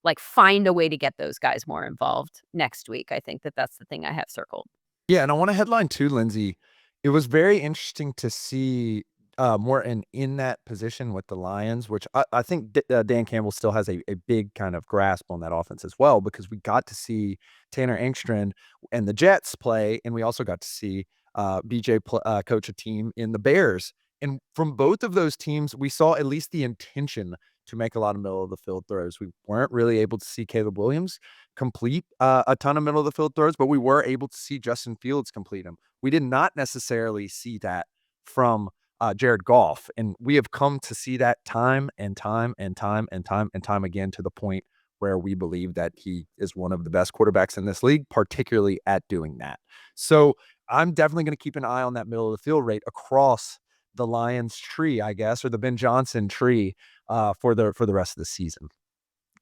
Speaker 2: like find a way to get those guys more involved next week. I think that that's the thing I have circled.
Speaker 1: Yeah, and I want to headline too, Lindsay. It was very interesting to see Morton in that position with the Lions, which I think Dan Campbell still has a big kind of grasp on that offense as well, because we got to see Tanner Engstrand and the Jets play, and we also got to see BJ coach a team in the Bears. And from both of those teams, we saw at least the intention to make a lot of middle of the field throws. We weren't really able to see Caleb Williams complete a ton of middle of the field throws, but we were able to see Justin Fields complete them. We did not necessarily see that from Jared Goff, and we have come to see that time and time and time and time and time again, to the point where we believe that he is one of the best quarterbacks in this league, particularly at doing that. So I'm definitely going to keep an eye on that middle of the field rate across the Lions tree, I guess, or the Ben Johnson tree for the rest of the season.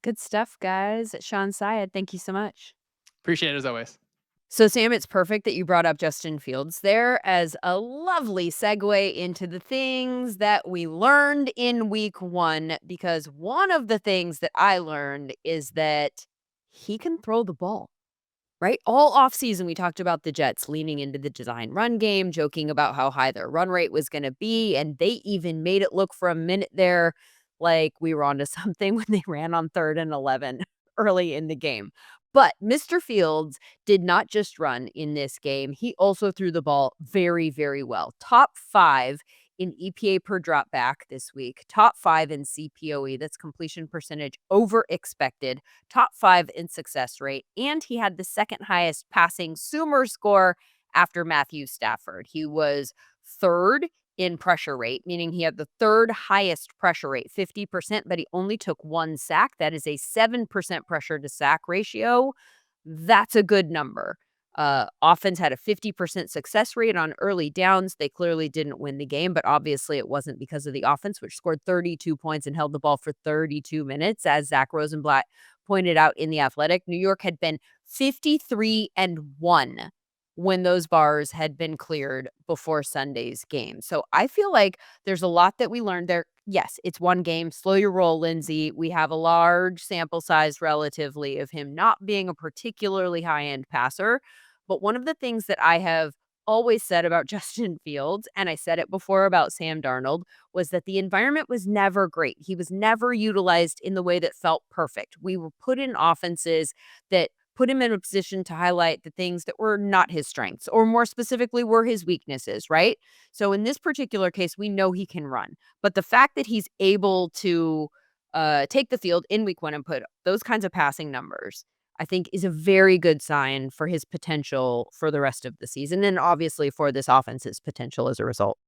Speaker 2: Good stuff, guys. Shawn Syed, thank you so much.
Speaker 3: Appreciate it as always.
Speaker 2: So, Sam, it's perfect that you brought up Justin Fields there as a lovely segue into the things that we learned in week 1, because one of the things that I learned is that he can throw the ball, right? All offseason, we talked about the Jets leaning into the design run game, joking about how high their run rate was going to be. And they even made it look for a minute there like we were onto something when they ran on 3rd and 11 early in the game. But Mr. Fields did not just run in this game. He also threw the ball very, very well. Top 5 in EPA per drop back this week, top 5 in CPOE, that's completion percentage over expected, top 5 in success rate, and he had the second highest passing SumerScore after Matthew Stafford. He was 3rd in pressure rate, meaning he had the 3rd highest pressure rate, 50%, but he only took 1 sack. That is a 7% pressure to sack ratio. That's a good number. Offense had a 50% success rate on early downs. They clearly didn't win the game, but obviously it wasn't because of the offense, which scored 32 points and held the ball for 32 minutes. As Zach Rosenblatt pointed out in The Athletic, New York had been 53-1 when those bars had been cleared before Sunday's game. So I feel like there's a lot that we learned there. Yes, it's one game. Slow your roll, Lindsay. We have a large sample size relatively of him not being a particularly high-end passer. But one of the things that I have always said about Justin Fields, and I said it before about Sam Darnold, was that the environment was never great. He was never utilized in the way that felt perfect. We were put in offenses that put him in a position to highlight the things that were not his strengths, or more specifically were his weaknesses, right? So in this particular case, we know he can run. But the fact that he's able to take the field in week 1 and put those kinds of passing numbers, I think, is a very good sign for his potential for the rest of the season, and obviously for this offense's potential as a result.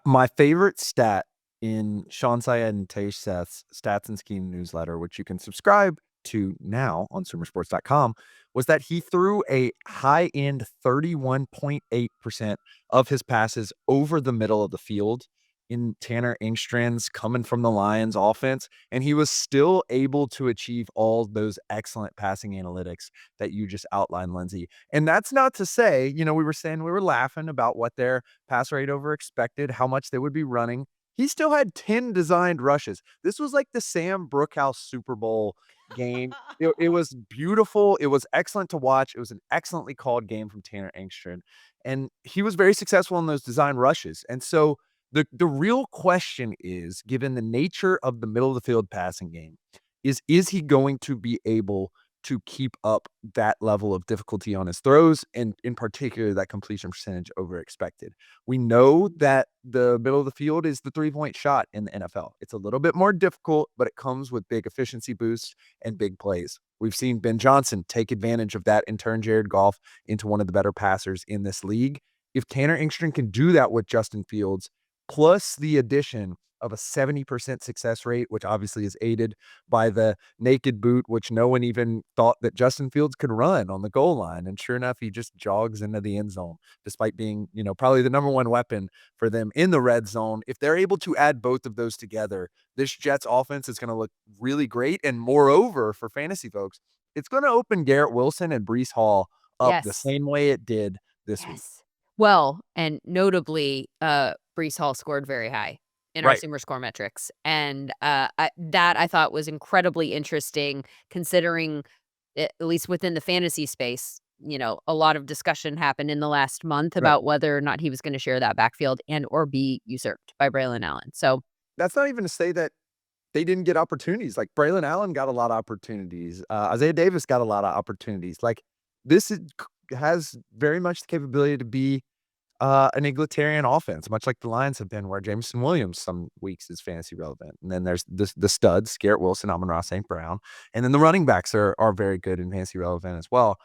Speaker 1: My favorite stat in Shawn Syed and Tash Seth's Stats and Scheme newsletter, which you can subscribe to now on SumerSports.com, was that he threw a high-end 31.8% of his passes over the middle of the field in Tanner Engstrand's coming from the Lions offense, and he was still able to achieve all those excellent passing analytics that you just outlined, Lindsay. And that's not to say, we were saying we were laughing about what their pass rate over expected, how much they would be running. He still had 10 designed rushes. This was like the Sam Bruchhaus Super Bowl game. It was beautiful. It was excellent to watch. It was an excellently called game from Tanner Engstrand. And he was very successful in those design rushes. And so the real question is, given the nature of the middle of the field passing game, is he going to be able to keep up that level of difficulty on his throws, and in particular, that completion percentage over expected? We know that the middle of the field is the 3-point shot in the NFL. It's a little bit more difficult, but it comes with big efficiency boosts and big plays. We've seen Ben Johnson take advantage of that and turn Jared Goff into one of the better passers in this league. If Tanner Engstrand can do that with Justin Fields, plus the addition of a 70% success rate, which obviously is aided by the naked boot, which no one even thought that Justin Fields could run on the goal line. And sure enough, he just jogs into the end zone, despite being, probably the number 1 weapon for them in the red zone. If they're able to add both of those together, this Jets offense is going to look really great. And moreover, for fantasy folks, it's going to open Garrett Wilson and Breece Hall up the
Speaker 2: Yes.
Speaker 1: same way it did this week.
Speaker 2: Yes. Well, and notably, Breece Hall scored very high in our
Speaker 1: Right.
Speaker 2: SumerScore metrics. And I thought was incredibly interesting, considering, at least within the fantasy space, a lot of discussion happened in the last month
Speaker 1: Right.
Speaker 2: about whether or not he was going to share that backfield and or be usurped by Braylon Allen. So
Speaker 1: That's not even to say that they didn't get opportunities. Like, Braylon Allen got a lot of opportunities. Isaiah Davis got a lot of opportunities. Like, this has very much the capability to be an egalitarian offense, much like the Lions have been, where Jameson Williams some weeks is fantasy relevant. And then there's the studs, Garrett Wilson, Amon-Ra St. Brown. And then the running backs are very good and fantasy relevant as well.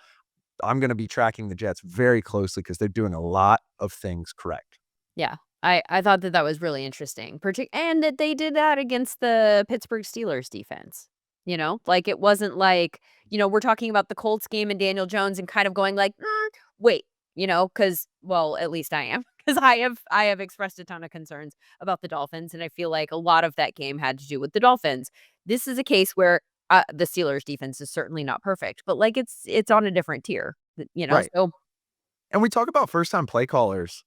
Speaker 1: I'm going to be tracking the Jets very closely because they're doing a lot of things correct.
Speaker 2: yeah, I thought that was really interesting, and that they did that against the Pittsburgh Steelers defense. Like, it wasn't like, we're talking about the Colts game and Daniel Jones and kind of going like, wait, because, well, at least I am, because I have expressed a ton of concerns about the Dolphins, and I feel like a lot of that game had to do with the Dolphins. This is a case where the Steelers defense is certainly not perfect, but like it's on a different tier,
Speaker 1: Right.
Speaker 2: so
Speaker 1: And we talk about first-time play callers.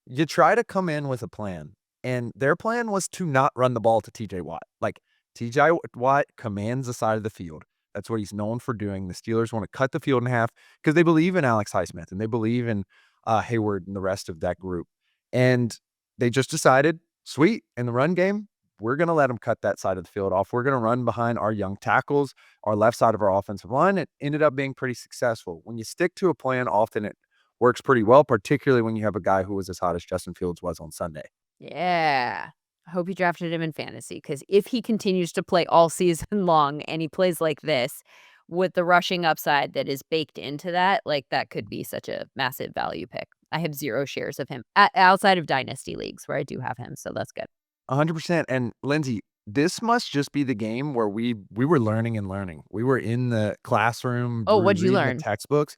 Speaker 1: You try to come in with a plan, and their plan was to not run the ball to TJ Watt. Like, TJ Watt commands the side of the field. That's what he's known for doing. The Steelers want to cut the field in half because they believe in Alex Highsmith and they believe in Hayward and the rest of that group. And they just decided, sweet, in the run game, we're going to let them cut that side of the field off. We're going to run behind our young tackles, our left side of our offensive line. It ended up being pretty successful. When you stick to a plan, often it works pretty well, particularly when you have a guy who was as hot as Justin Fields was on Sunday.
Speaker 2: yeah. I hope you drafted him in fantasy, because if he continues to play all season long and he plays like this with the rushing upside that is baked into that, like, that could be such a massive value pick. I have 0 shares of him outside of dynasty leagues where I do have him, so that's good.
Speaker 1: 100%. And Lindsay, this must just be the game where we were learning and learning. We were in the classroom,
Speaker 2: Oh, what'd you
Speaker 1: reading the
Speaker 2: learn?
Speaker 1: textbooks,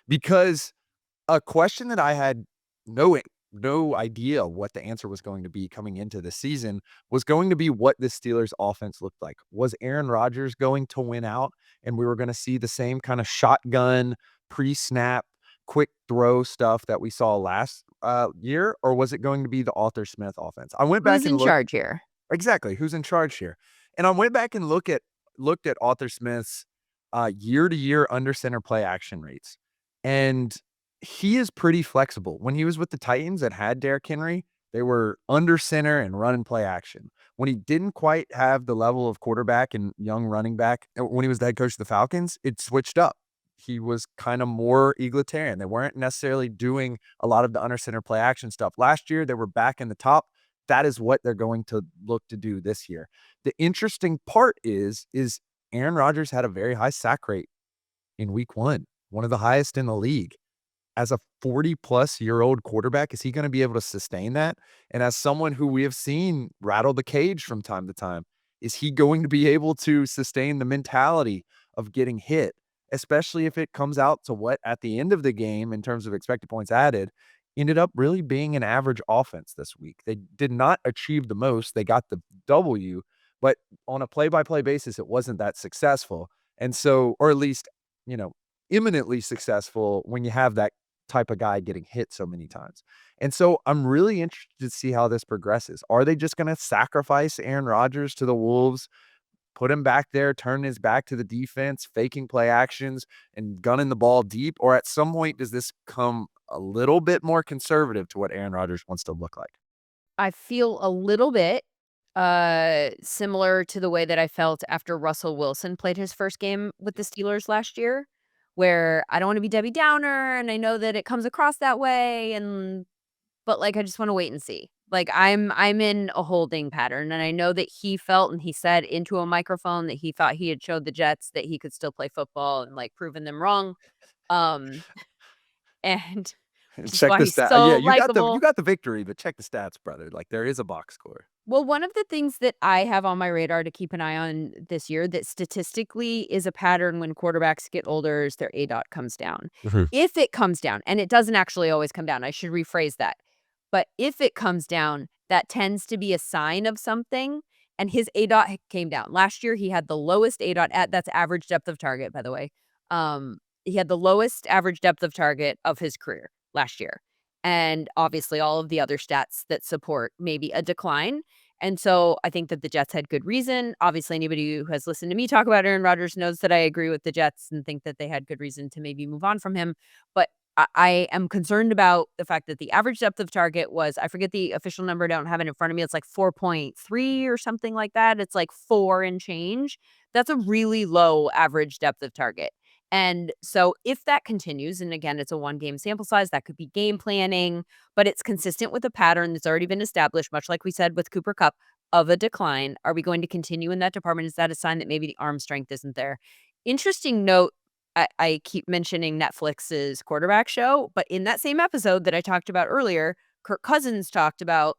Speaker 1: because a question that I had no no idea what the answer was going to be coming into the season was going to be what the Steelers offense looked like. Was Aaron Rodgers going to win out and we were going to see the same kind of shotgun, pre-snap, quick throw stuff that we saw last year, or was it going to be the Arthur Smith offense? I went back
Speaker 2: Who's
Speaker 1: and
Speaker 2: in
Speaker 1: looked.
Speaker 2: charge here?
Speaker 1: Exactly, who's in charge here? And I went back and looked at Arthur Smith's, year-to-year under center play action rates, and he is pretty flexible. When he was with the Titans that had Derrick Henry, they were under center and run and play action. When he didn't quite have the level of quarterback and young running back, when he was the head coach of the Falcons, it switched up. He was kinda more egalitarian. They weren't necessarily doing a lot of the under center play action stuff. Last year, they were back in the top. That is what they're going to look to do this year. The interesting part is Aaron Rodgers had a very high sack rate in week 1, one of the highest in the league. As a 40-plus-year-old quarterback, is he gonna be able to sustain that? And as someone who we have seen rattle the cage from time to time, is he going to be able to sustain the mentality of getting hit, especially if it comes out to what, at the end of the game, in terms of expected points added, ended up really being an average offense this week. They did not achieve the most. They got the W, but on a play-by-play basis, it wasn't that successful. And so, or at least, you know, imminently successful when you have that type of guy getting hit so many times. And so I'm really interested to see how this progresses. Are they just going to sacrifice Aaron Rodgers to the Wolves, put him back there, turn his back to the defense, faking play actions and gunning the ball deep? Or at some point, does this come a little bit more conservative to what Aaron Rodgers wants to look like?
Speaker 2: I feel a little bit similar to the way that I felt after Russell Wilson played his first game with the Steelers last year, where I don't want to be Debbie Downer and I know that it comes across that way, but like I just want to wait and see. Like, I'm in a holding pattern, and I know that he felt and he said into a microphone that he thought he had showed the Jets that he could still play football and like proven them wrong. Um and which is
Speaker 1: Check
Speaker 2: why
Speaker 1: the
Speaker 2: he's
Speaker 1: stat.
Speaker 2: so
Speaker 1: Yeah, you
Speaker 2: likable.
Speaker 1: got the victory, but check the stats, brother. Like there is a box score.
Speaker 2: Well, one of the things that I have on my radar to keep an eye on this year that statistically is a pattern when quarterbacks get older is their ADOT comes down.
Speaker 1: Mhm.
Speaker 2: If it comes down, and it doesn't actually always come down, I should rephrase that. But if it comes down, that tends to be a sign of something. And his ADOT came down. Last year, he had the lowest ADOT that's average depth of target, by the way. He had the lowest average depth of target of his career last year. And obviously all of the other stats that support maybe a decline. And so I think that the Jets had good reason. Obviously, anybody who has listened to me talk about Aaron Rodgers knows that I agree with the Jets and think that they had good reason to maybe move on from him. But I am concerned about the fact that the average depth of target was, I forget the official number, I don't have it in front of me. It's like 4.3 or something like that. It's like 4 and change. That's a really low average depth of target. And so if that continues, and again, it's a 1-game sample size, that could be game planning, but it's consistent with a pattern that's already been established, much like we said with Cooper Kupp, of a decline. Are we going to continue in that department? Is that a sign that maybe the arm strength isn't there? Interesting note. I keep mentioning Netflix's quarterback show, but in that same episode that I talked about earlier, Kirk Cousins talked about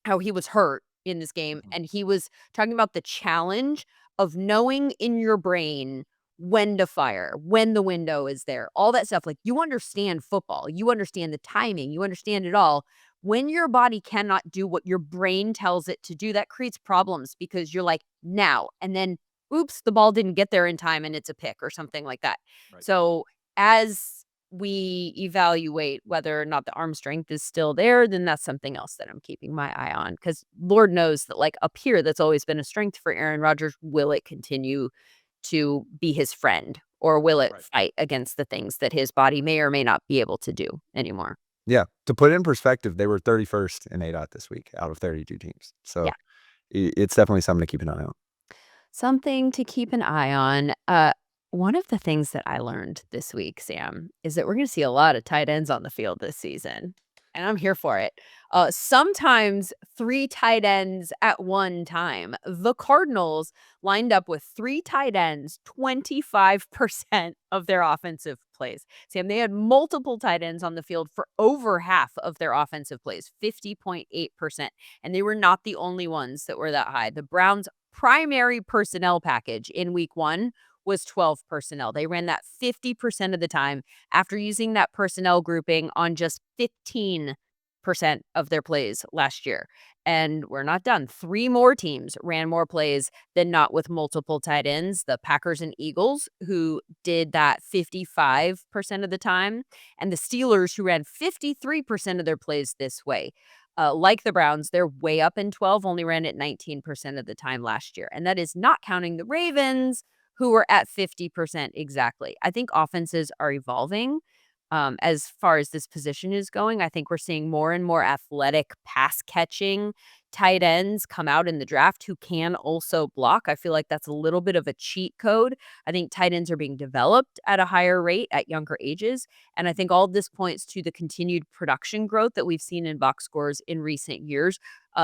Speaker 2: how he was hurt in this game,
Speaker 1: Mhm.
Speaker 2: and he was talking about the challenge of knowing in your brain when to fire, when the window is there, all that stuff. Like, you understand football, you understand the timing, you understand it all. When your body cannot do what your brain tells it to do, that creates problems because you're like, now, and then, oops, the ball didn't get there in time and it's a pick or something like that.
Speaker 1: Right.
Speaker 2: So as we evaluate whether or not the arm strength is still there, then that's something else that I'm keeping my eye on. Because Lord knows that, like, up here, that's always been a strength for Aaron Rodgers. Will it continue to be his friend, or will it
Speaker 1: Right.
Speaker 2: fight against the things that his body may or may not be able to do anymore?
Speaker 1: Yeah. To put it in perspective, they were 31st in ADOT this week out of 32 teams. So
Speaker 2: Yeah.
Speaker 1: it's definitely something to keep an eye on.
Speaker 2: Something to keep an eye on. One of the things that I learned this week, Sam, is that we're going to see a lot of tight ends on the field this season, and I'm here for it. Sometimes 3 tight ends at one time. The Cardinals lined up with 3 tight ends 25% of their offensive plays. Sam, they had multiple tight ends on the field for over half of their offensive plays, 50.8%. And they were not the only ones that were that high. The Browns' primary personnel package in week 1 was 12 personnel. They ran that 50% of the time after using that personnel grouping on just 15% of their plays last year. And we're not done. 3 more teams ran more plays than not with multiple tight ends. The Packers and Eagles, who did that 55% of the time, and the Steelers, who ran 53% of their plays this way. Like the Browns, they're way up in 12, only ran it 19% of the time last year. And that is not counting the Ravens, who were at 50% exactly. I think offenses are evolving. As far as this position is going, I think we're seeing more and more athletic pass catching tight ends come out in the draft who can also block. I feel like that's a little bit of a cheat code. I think tight ends are being developed at a higher rate at younger ages. And I think all of this points to the continued production growth that we've seen in box scores in recent years.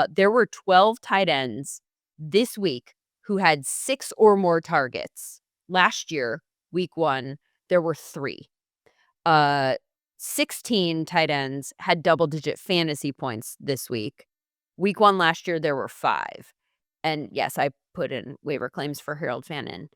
Speaker 2: There were 12 tight ends this week who had 6 or more targets. Last year, week 1, there were 3. 16 tight ends had double-digit fantasy points this week. Week 1 last year, there were 5. And yes, I put in waiver claims for Harold Fannin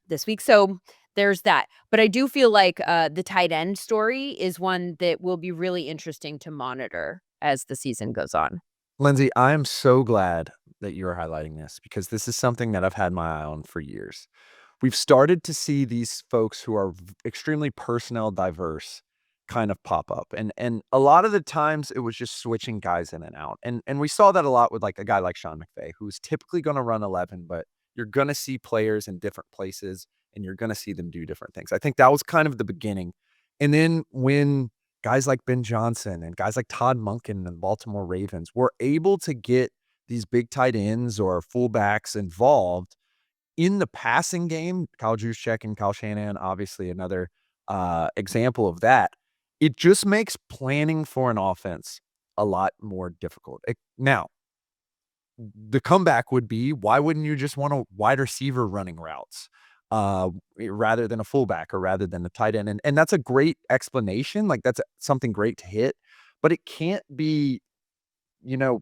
Speaker 2: this week. So there's that. But I do feel like the tight end story is one that will be really interesting to monitor as the season goes on.
Speaker 1: Lindsay, I am so glad that you're highlighting this because this is something that I've had my eye on for years. We've started to see these folks who are extremely personnel diverse kind of pop up. And a lot of the times it was just switching guys in and out. And we saw that a lot with like a guy like Sean McVay, who's typically going to run 11, but you're going to see players in different places and you're going to see them do different things. I think that was kind of the beginning. And then when guys like Ben Johnson and guys like Todd Monken and the Baltimore Ravens were able to get these big tight ends or fullbacks involved in the passing game, Kyle Juszczyk and Kyle Shanahan, obviously another example of that. It just makes planning for an offense a lot more difficult. Now, the comeback would be, why wouldn't you just want a wide receiver running routes rather than a fullback or rather than a tight end? And that's a great explanation. Like that's something great to hit, but it can't be, you know,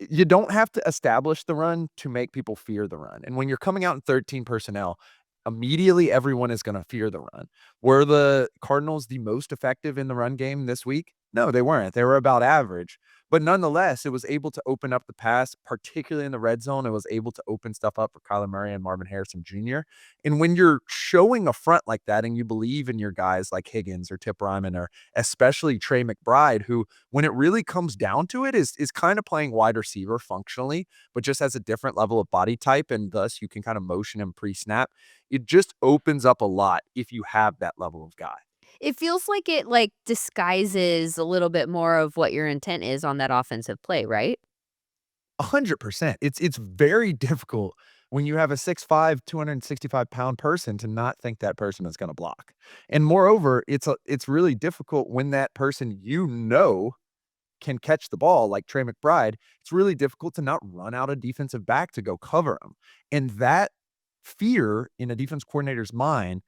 Speaker 1: you don't have to establish the run to make people fear the run. And when you're coming out in 13 personnel, immediately everyone is going to fear the run. Were the Cardinals the most effective in the run game this week? No, they weren't. They were about average. But nonetheless, it was able to open up the pass, particularly in the red zone. It was able to open stuff up for Kyler Murray and Marvin Harrison Jr. And when you're showing a front like that and you believe in your guys like Higgins or Tip Ryman or especially Trey McBride, who when it really comes down to it is kind of playing wide receiver functionally, but just has a different level of body type. And thus you can kind of motion him pre-snap. It just opens up a lot if you have that level of guy.
Speaker 2: It feels like it, like, disguises a little bit more of what your intent is on that offensive play, right?
Speaker 1: 100%. It's very difficult when you have a 6'5", 265-pound person to not think that person is gonna block. And moreover, it's really difficult when that person can catch the ball like Trey McBride. It's really difficult to not run out a defensive back to go cover him. And that fear in a defense coordinator's mind,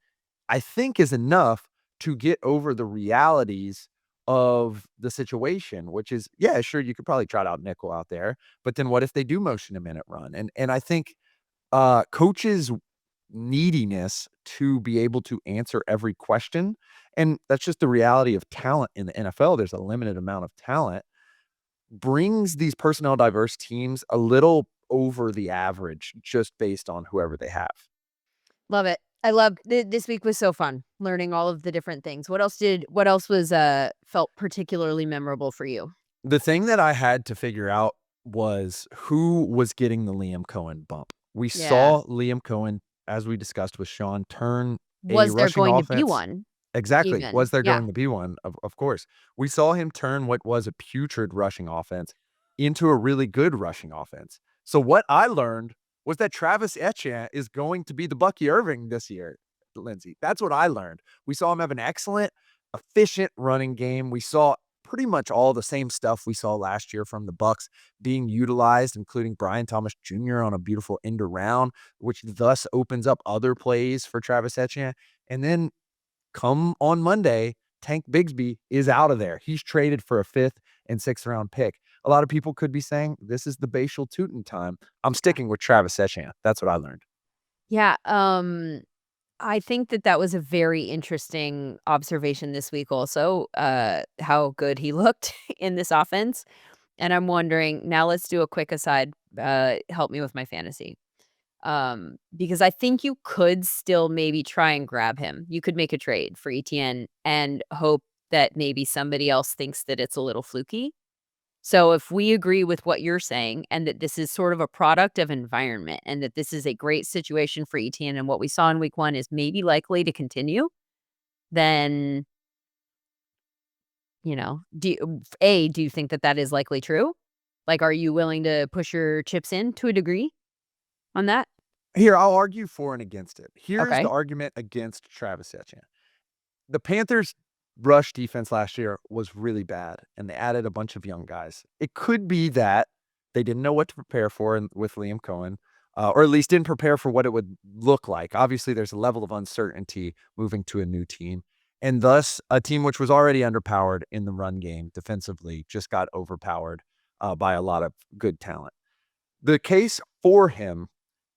Speaker 1: I think, is enough to get over the realities of the situation, which is, yeah, sure, you could probably trot out nickel out there, but then what if they do motion him in at run? And I think coaches' neediness to be able to answer every question, and that's just the reality of talent in the NFL. There's a limited amount of talent, brings these personnel diverse teams a little over the average just based on whoever they have.
Speaker 2: Love it. I love this week was so fun learning all of the different things. What else was felt particularly memorable for you?
Speaker 1: The thing that I had to figure out was who was getting the Liam Cohen bump. We
Speaker 2: Yeah.
Speaker 1: saw Liam Cohen, as we discussed with Sean, turn a
Speaker 2: Was there
Speaker 1: rushing
Speaker 2: going to be
Speaker 1: offense.
Speaker 2: one
Speaker 1: Exactly.
Speaker 2: even?
Speaker 1: Was there
Speaker 2: Yeah.
Speaker 1: going to be one? Of course. We saw him turn what was a putrid rushing offense into a really good rushing offense. So what I learned was that Travis Etienne is going to be the Bucky Irving this year, Lindsay. That's what I learned. We saw him have an excellent, efficient running game. We saw pretty much all the same stuff we saw last year from the Bucks being utilized, including Brian Thomas Jr. on a beautiful end around, which thus opens up other plays for Travis Etienne. And then come on Monday, Tank Bigsby is out of there. He's traded for a 5th and 6th round pick. A lot of people could be saying this is the Bashal Tootin time. I'm sticking with Travis Etienne. That's what I learned.
Speaker 2: Yeah, I think that was a very interesting observation this week also, how good he looked in this offense, and I'm wondering now let's do a quick aside, help me with my fantasy. Because I think you could still maybe try and grab him. You could make a trade for ETN and hope that maybe somebody else thinks that it's a little fluky. So if we agree with what you're saying and that this is sort of a product of environment and that this is a great situation for ETN and what we saw in week 1 is maybe likely to continue, then, do you think that that is likely true? Like, are you willing to push your chips in to a degree on that?
Speaker 1: Here, I'll argue for and against it. Here's the
Speaker 2: Okay.
Speaker 1: argument against Travis Etienne. The Panthers' rush defense last year was really bad, and they added a bunch of young guys. It could be that they didn't know what to prepare for with Liam Cohen, or at least didn't prepare for what it would look like. Obviously, there's a level of uncertainty moving to a new team, and thus a team which was already underpowered in the run game defensively just got overpowered by a lot of good talent. The case for him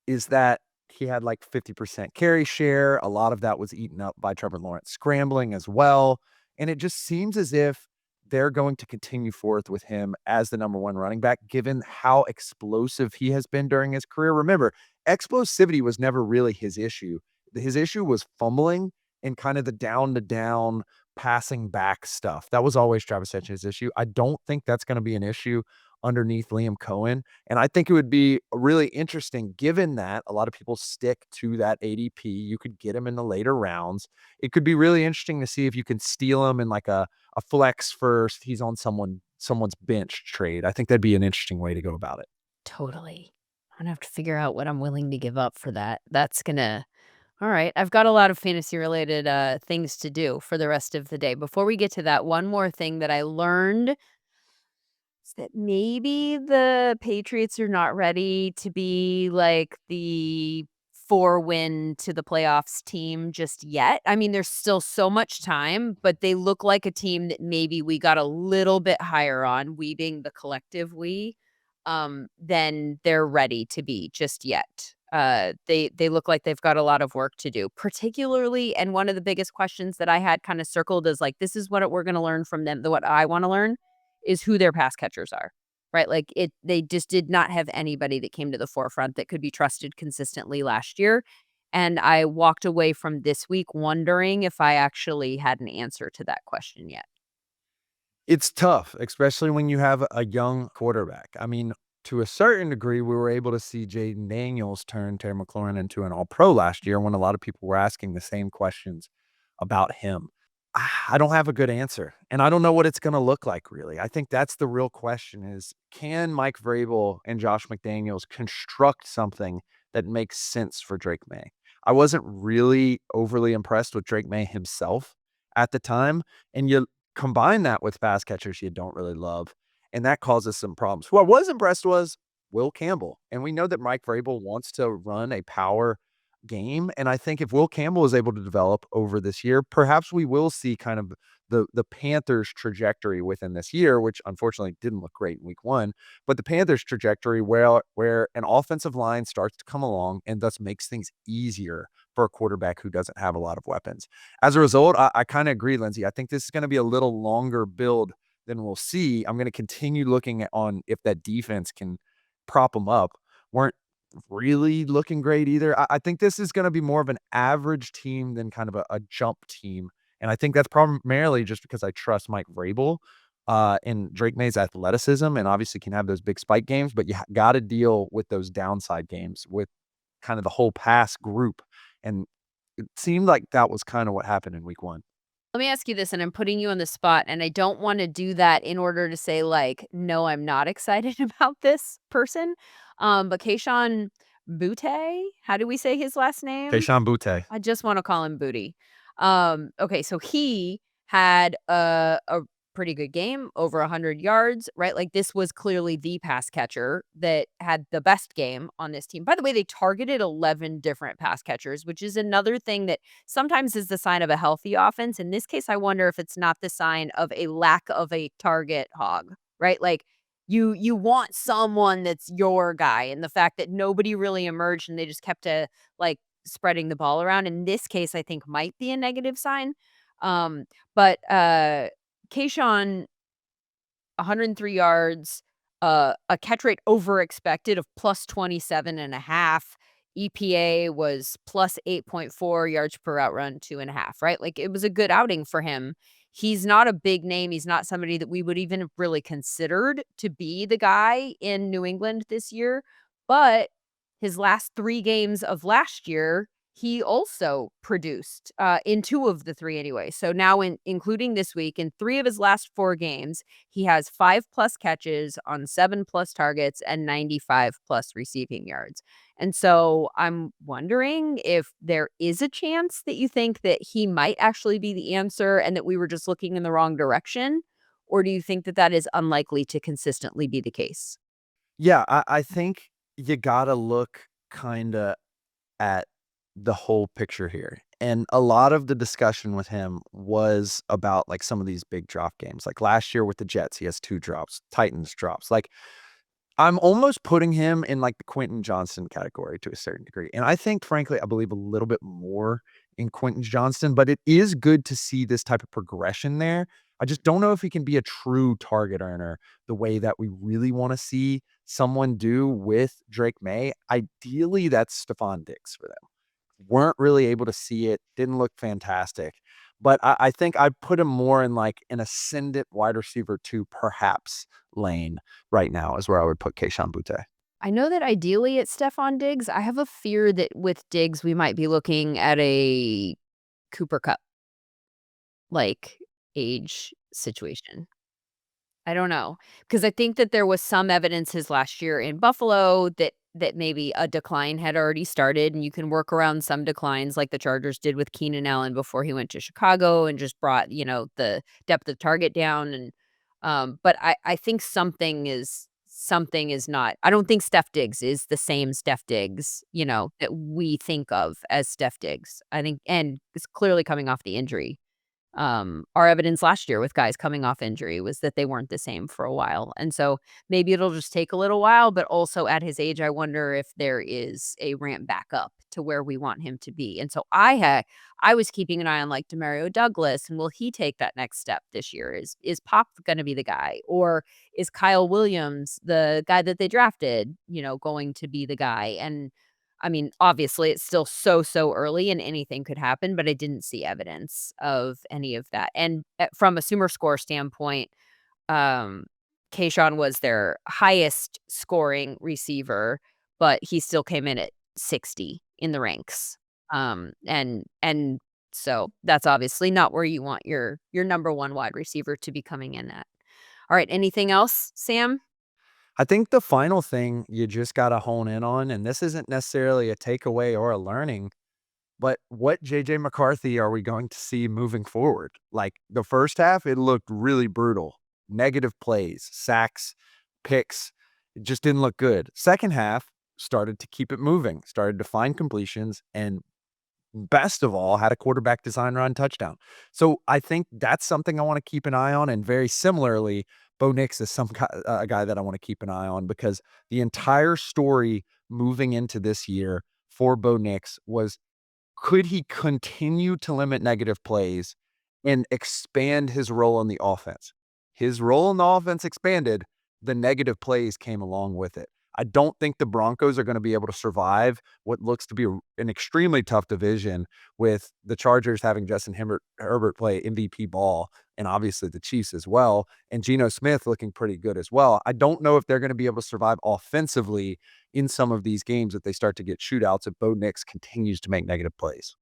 Speaker 1: is that he had like 50% carry share. A lot of that was eaten up by Trevor Lawrence scrambling as well. And it just seems as if they're going to continue forth with him as the number one running back, given how explosive he has been during his career. Remember, explosivity was never really his issue. His issue was fumbling and kind of the down to down passing back stuff. That was always Travis Etienne's issue. I don't think that's going to be an issue underneath Liam Cohen. And I think it would be really interesting given that a lot of people stick to that ADP. You could get him in the later rounds. It could be really interesting to see if you can steal him in like a flex first. He's on someone's bench trade. I think that'd be an interesting way to go about it.
Speaker 2: Totally. I'm gonna have to figure out what I'm willing to give up for that. All right. I've got a lot of fantasy related things to do for the rest of the day. Before we get to that, one more thing that I learned is that maybe the Patriots are not ready to be like the 4-win to the playoffs team just yet. I mean, there's still so much time, but they look like a team that maybe we got a little bit higher on, we being the collective we, than they're ready to be just yet. They look like they've got a lot of work to do, particularly. And one of the biggest questions that I had kind of circled is like, this is what we're going to learn from them. What I want to learn is who their pass catchers are, right? Like they just did not have anybody that came to the forefront that could be trusted consistently last year. And I walked away from this week wondering if I actually had an answer to that question yet.
Speaker 1: It's tough, especially when you have a young quarterback. I mean, to a certain degree, we were able to see Jaden Daniels turn Terry McLaurin into an all-pro last year when a lot of people were asking the same questions about him. I don't have a good answer, and I don't know what it's gonna look like, really. I think that's the real question is, can Mike Vrabel and Josh McDaniels construct something that makes sense for Drake May? I wasn't really overly impressed with Drake May himself at the time, and you combine that with pass catchers you don't really love, and that causes some problems. Who I was impressed was Will Campbell, and we know that Mike Vrabel wants to run a power game. And I think if Will Campbell is able to develop over this year, perhaps we will see kind of the Panthers' trajectory within this year, which unfortunately didn't look great in week 1, but the Panthers' trajectory where an offensive line starts to come along and thus makes things easier for a quarterback who doesn't have a lot of weapons. As a result, I kind of agree, Lindsay. I think this is going to be a little longer build than we'll see. I'm going to continue looking on if that defense can prop them up. Weren't really looking great either. I think this is going to be more of an average team than kind of a jump team. And I think that's primarily just because I trust Mike Vrabel and Drake May's athleticism, and obviously can have those big spike games, but you got to deal with those downside games with kind of the whole pass group. And it seemed like that was kind of what happened in week 1.
Speaker 2: Let me ask you this, and I'm putting you on the spot, and I don't want to do that in order to say, like, no, I'm not excited about this person. But Keishon Butte, how do we say his last name?
Speaker 1: Kayshon Boutte.
Speaker 2: I just wanna call him Booty. Okay, so he had a pretty good game, over 100 yards, right? Like, this was clearly the pass catcher that had the best game on this team. By the way, they targeted 11 different pass catchers, which is another thing that sometimes is the sign of a healthy offense. In this case, I wonder if it's not the sign of a lack of a target hog, right? Like, you want someone that's your guy, and the fact that nobody really emerged and they just kept like, spreading the ball around, in this case, I think might be a negative sign. But Kayshawn, 103 yards, a catch rate over expected of plus 27.5. EPA was plus 8.4 yards per route run, 2.5, right? Like, it was a good outing for him. He's not a big name. He's not somebody that we would even have really considered to be the guy in New England this year. But his last 3 games of last year, he also produced, in 2 of the 3 anyway. So now including this week, in 3 of his last 4 games, he has 5+ catches on 7+ targets and 95+ receiving yards. And so I'm wondering if there is a chance that you think that he might actually be the answer and that we were just looking in the wrong direction? Or do you think that that is unlikely to consistently be the case?
Speaker 1: Yeah, I think you got to look kind of at the whole picture here. And a lot of the discussion with him was about like some of these big drop games. Like last year with the Jets, he has 2 drops, Titans drops. Like I'm almost putting him in like the Quentin Johnston category to a certain degree. And I think, frankly, I believe a little bit more in Quentin Johnston, but it is good to see this type of progression there. I just don't know if he can be a true target earner the way that we really want to see someone do with Drake May. Ideally, that's Stephon Diggs for them. Weren't really able to see it, didn't look fantastic. But I think I'd put him more in like an ascendant wide receiver 2 perhaps lane right now is where I would put Kayshon Boutte.
Speaker 2: I know that ideally it's Stephon Diggs. I have a fear that with Diggs, we might be looking at a Cooper Cup like age situation. I don't know, because I think that there was some evidence his last year in Buffalo that maybe a decline had already started, and you can work around some declines like the Chargers did with Keenan Allen before he went to Chicago and just brought, the depth of target down. And but I think something is not. I don't think Steph Diggs is the same Steph Diggs, that we think of as Steph Diggs. I think, and it's clearly coming off the injury. Our evidence last year with guys coming off injury was that they weren't the same for a while. And so maybe it'll just take a little while, but also at his age, I wonder if there is a ramp back up to where we want him to be. And so I was keeping an eye on like Demario Douglas, and will he take that next step this year? Is Pop going to be the guy, or is Kyle Williams, the guy that they drafted, going to be the guy? And I mean, obviously, it's still so early and anything could happen, but I didn't see evidence of any of that. And from a SumerScore standpoint, um, Kayshawn was their highest scoring receiver, but he still came in at 60 in the ranks. And so that's obviously not where you want your number 1 wide receiver to be coming in at. All right, anything else, Sam?
Speaker 1: I think the final thing you just got to hone in on, and this isn't necessarily a takeaway or a learning, but what JJ McCarthy are we going to see moving forward? Like the first half, it looked really brutal. Negative plays, sacks, picks. It just didn't look good. Second half, started to keep it moving, started to find completions, and best of all, had a quarterback design run touchdown. So I think that's something I want to keep an eye on. And very similarly, Bo Nix is a guy that I want to keep an eye on, because the entire story moving into this year for Bo Nix was, could he continue to limit negative plays and expand his role in the offense? His role in the offense expanded, the negative plays came along with it. I don't think the Broncos are going to be able to survive what looks to be an extremely tough division, with the Chargers having Justin Herbert play MVP ball, and obviously the Chiefs as well, and Geno Smith looking pretty good as well. I don't know if they're going to be able to survive offensively in some of these games if they start to get shootouts, if Bo Nix continues to make negative plays.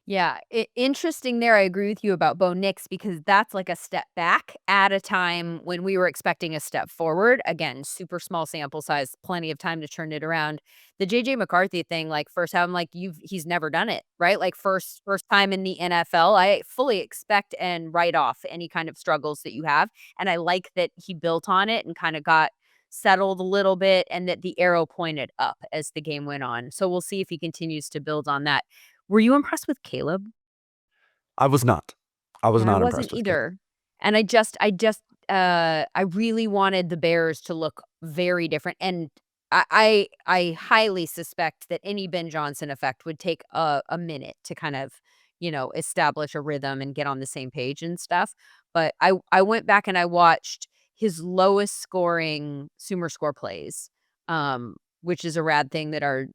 Speaker 2: Yeah, interesting there. I agree with you about Bo Nix, because that's like a step back at a time when we were expecting a step forward. Again, super small sample size, plenty of time to turn it around. The JJ McCarthy thing, like first time, like he's never done it, right? Like first time in the NFL. I fully expect and write off any kind of struggles that you have. And I like that he built on it and kind of got settled a little bit, and that the arrow pointed up as the game went on. So we'll see if he continues to build on that. Were you impressed with Caleb?
Speaker 1: I was not. I was
Speaker 2: Yeah, I
Speaker 1: not
Speaker 2: wasn't
Speaker 1: impressed with Caleb.
Speaker 2: either. And I really wanted the Bears to look very different. And I highly suspect that any Ben Johnson effect would take a minute to kind of, establish a rhythm and get on the same page and stuff. But I went back and I watched his lowest scoring SumerScore plays, which is a rad thing that our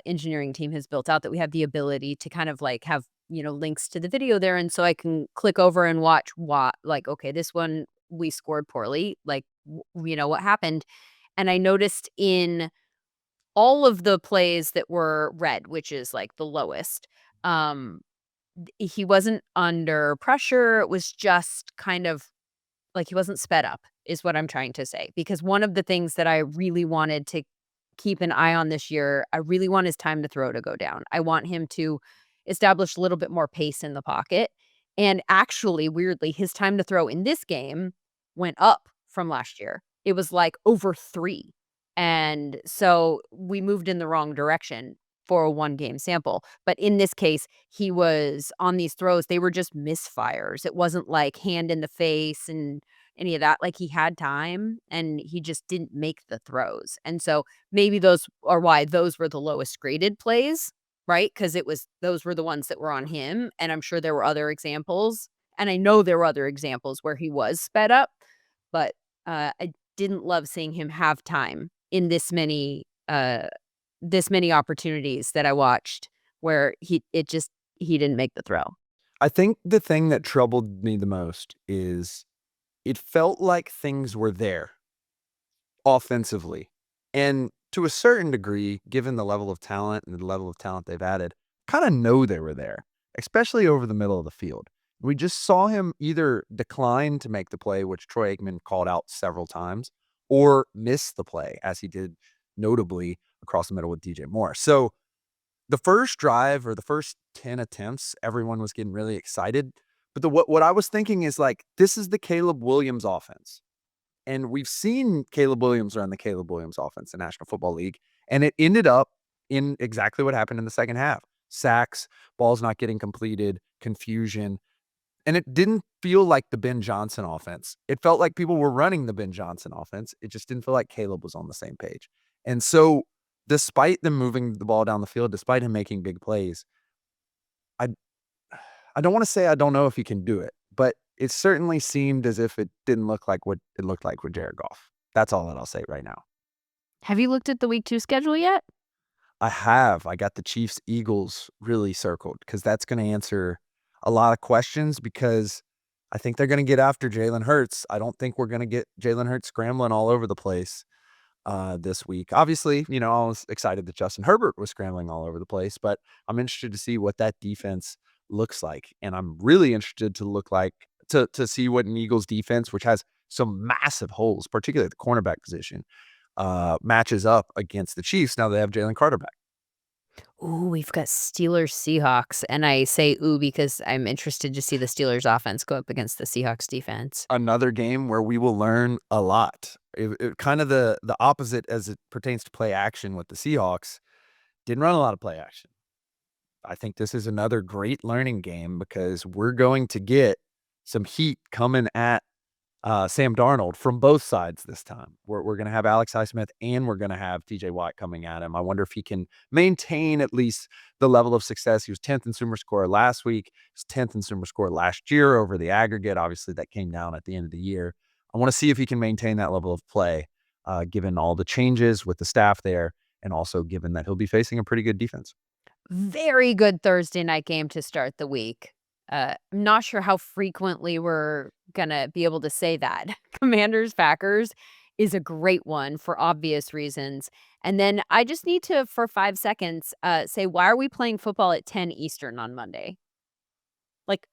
Speaker 2: engineering team has built out, that we have the ability to kind of like have, links to the video there. And so I can click over and watch what, like, okay, this one we scored poorly, like, what happened. And I noticed in all of the plays that were red, which is like the lowest, um, he wasn't under pressure. It was just kind of like he wasn't sped up, is what I'm trying to say, because one of the things that I really wanted to keep an eye on this year, I really want his time to throw to go down. I want him to establish a little bit more pace in the pocket, and actually, weirdly, his time to throw in this game went up from last year. It was, like, over 3, and so we moved in the wrong direction for a one-game sample, but in this case, he was on these throws, they were just misfires. It wasn't, like, hand in the face and any of that. Like, he had time, and he just didn't make the throws, and so maybe those are why those were the lowest graded plays, right? Because those were the ones that were on him, and I'm sure there were other examples, and I know there were other examples where he was sped up, but, I didn't love seeing him have time in this many opportunities that I watched where he didn't make the throw.
Speaker 1: I think the thing that troubled me the most is it felt like things were there offensively. And to a certain degree, given the level of talent and the level of talent they've added, kind of know they were there, especially over the middle of the field. We just saw him either decline to make the play, which Troy Aikman called out several times, or miss the play, as he did notably across the middle with DJ Moore. So the first drive, or the first 10 attempts, everyone was getting really excited. But what I was thinking is, like, this is the Caleb Williams offense. And we've seen Caleb Williams run the Caleb Williams offense in the National Football League, and it ended up in exactly what happened in the second half. Sacks, balls not getting completed, confusion, and it didn't feel like the Ben Johnson offense. It felt like people were running the Ben Johnson offense. It just didn't feel like Caleb was on the same page. And so, despite them moving the ball down the field, despite him making big plays, I I don't wanna say I don't know if he can do it, but it certainly seemed as if it didn't look like what it looked like with Jared Goff. That's all that I'll say right now.
Speaker 2: Have you looked at the week 2 schedule yet?
Speaker 1: I have. I got the Chiefs-Eagles really circled, because that's gonna answer a lot of questions, because I think they're gonna get after Jalen Hurts. I don't think we're gonna get Jalen Hurts scrambling all over the place this week. Obviously, I was excited that Justin Herbert was scrambling all over the place, but I'm interested to see what that defense looks like. And I'm really interested to see what an Eagles defense, which has some massive holes, particularly at the cornerback position, matches up against the Chiefs now they have Jalen Carter back.
Speaker 2: Ooh, we've got Steelers Seahawks, and I say ooh because I'm interested to see the Steelers offense go up against the Seahawks defense.
Speaker 1: Another game where we will learn a lot. Kind of the opposite as it pertains to play action with the Seahawks. Didn't run a lot of play action. I think this is another great learning game because we're going to get some heat coming at Sam Darnold from both sides this time. We're gonna have Alex Highsmith and we're gonna have TJ Watt coming at him. I wonder if he can maintain at least the level of success. He was 10th in SumerScore last week. He was 10th in SumerScore last year over the aggregate. Obviously, that came down at the end of the year. I want to see if he can maintain that level of play, given all the changes with the staff there, and also given that he'll be facing a pretty good defense.
Speaker 2: Very good Thursday night game to start the week. I'm not sure how frequently we're gonna be able to say that. Commanders Packers is a great one for obvious reasons. And then I just need to, for 5 seconds, say, why are we playing football at 10 Eastern on Monday? Like,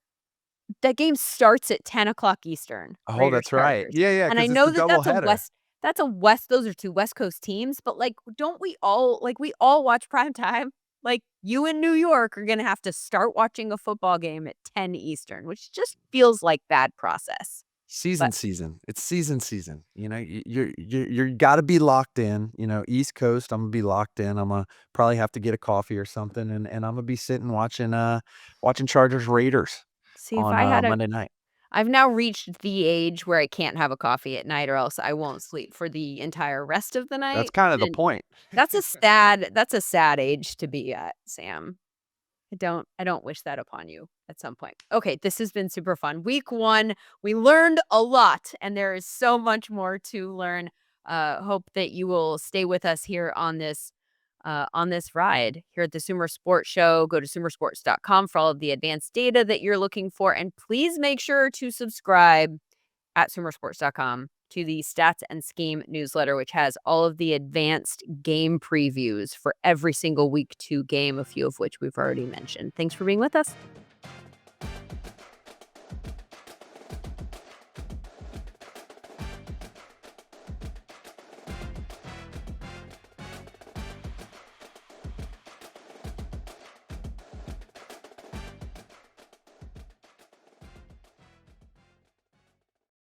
Speaker 2: that game starts at 10 o'clock Eastern,
Speaker 1: Oh,
Speaker 2: Raiders
Speaker 1: that's right.
Speaker 2: Chargers.
Speaker 1: Yeah,
Speaker 2: And I
Speaker 1: because it's
Speaker 2: know
Speaker 1: the
Speaker 2: that
Speaker 1: doubleheader.
Speaker 2: that's a West those are 2 West Coast teams, but, like, don't we all we all watch prime time? Like, you in New York are gonna have to start watching a football game at 10 Eastern, which just feels like bad process. But
Speaker 1: Season. It's season. You know, you're gotta be locked in, East Coast, Imma be locked in. Imma probably have to get a coffee or something, and Imma be sitting watching Chargers Raiders
Speaker 2: see, if
Speaker 1: on,
Speaker 2: I had a
Speaker 1: Monday night.
Speaker 2: I've now reached the age where I can't have a coffee at night or else I won't sleep for the entire rest of the
Speaker 1: That's
Speaker 2: night,
Speaker 1: kinda the
Speaker 2: and
Speaker 1: point.
Speaker 2: that's a sad age to be at, Sam. I don't wish that upon you at some point. Okay, this has been super fun. Week 1, we learned a lot, and there is so much more to learn. Hope that you will stay with us here on this ride here at the Sumer Sports Show. Go to sumersports.com for all of the advanced data that you're looking for, and please make sure to subscribe at sumersports.com to the Stats and Scheme newsletter, which has all of the advanced game previews for every single week 2 game, a few of which we've already mentioned. Thanks for being with us.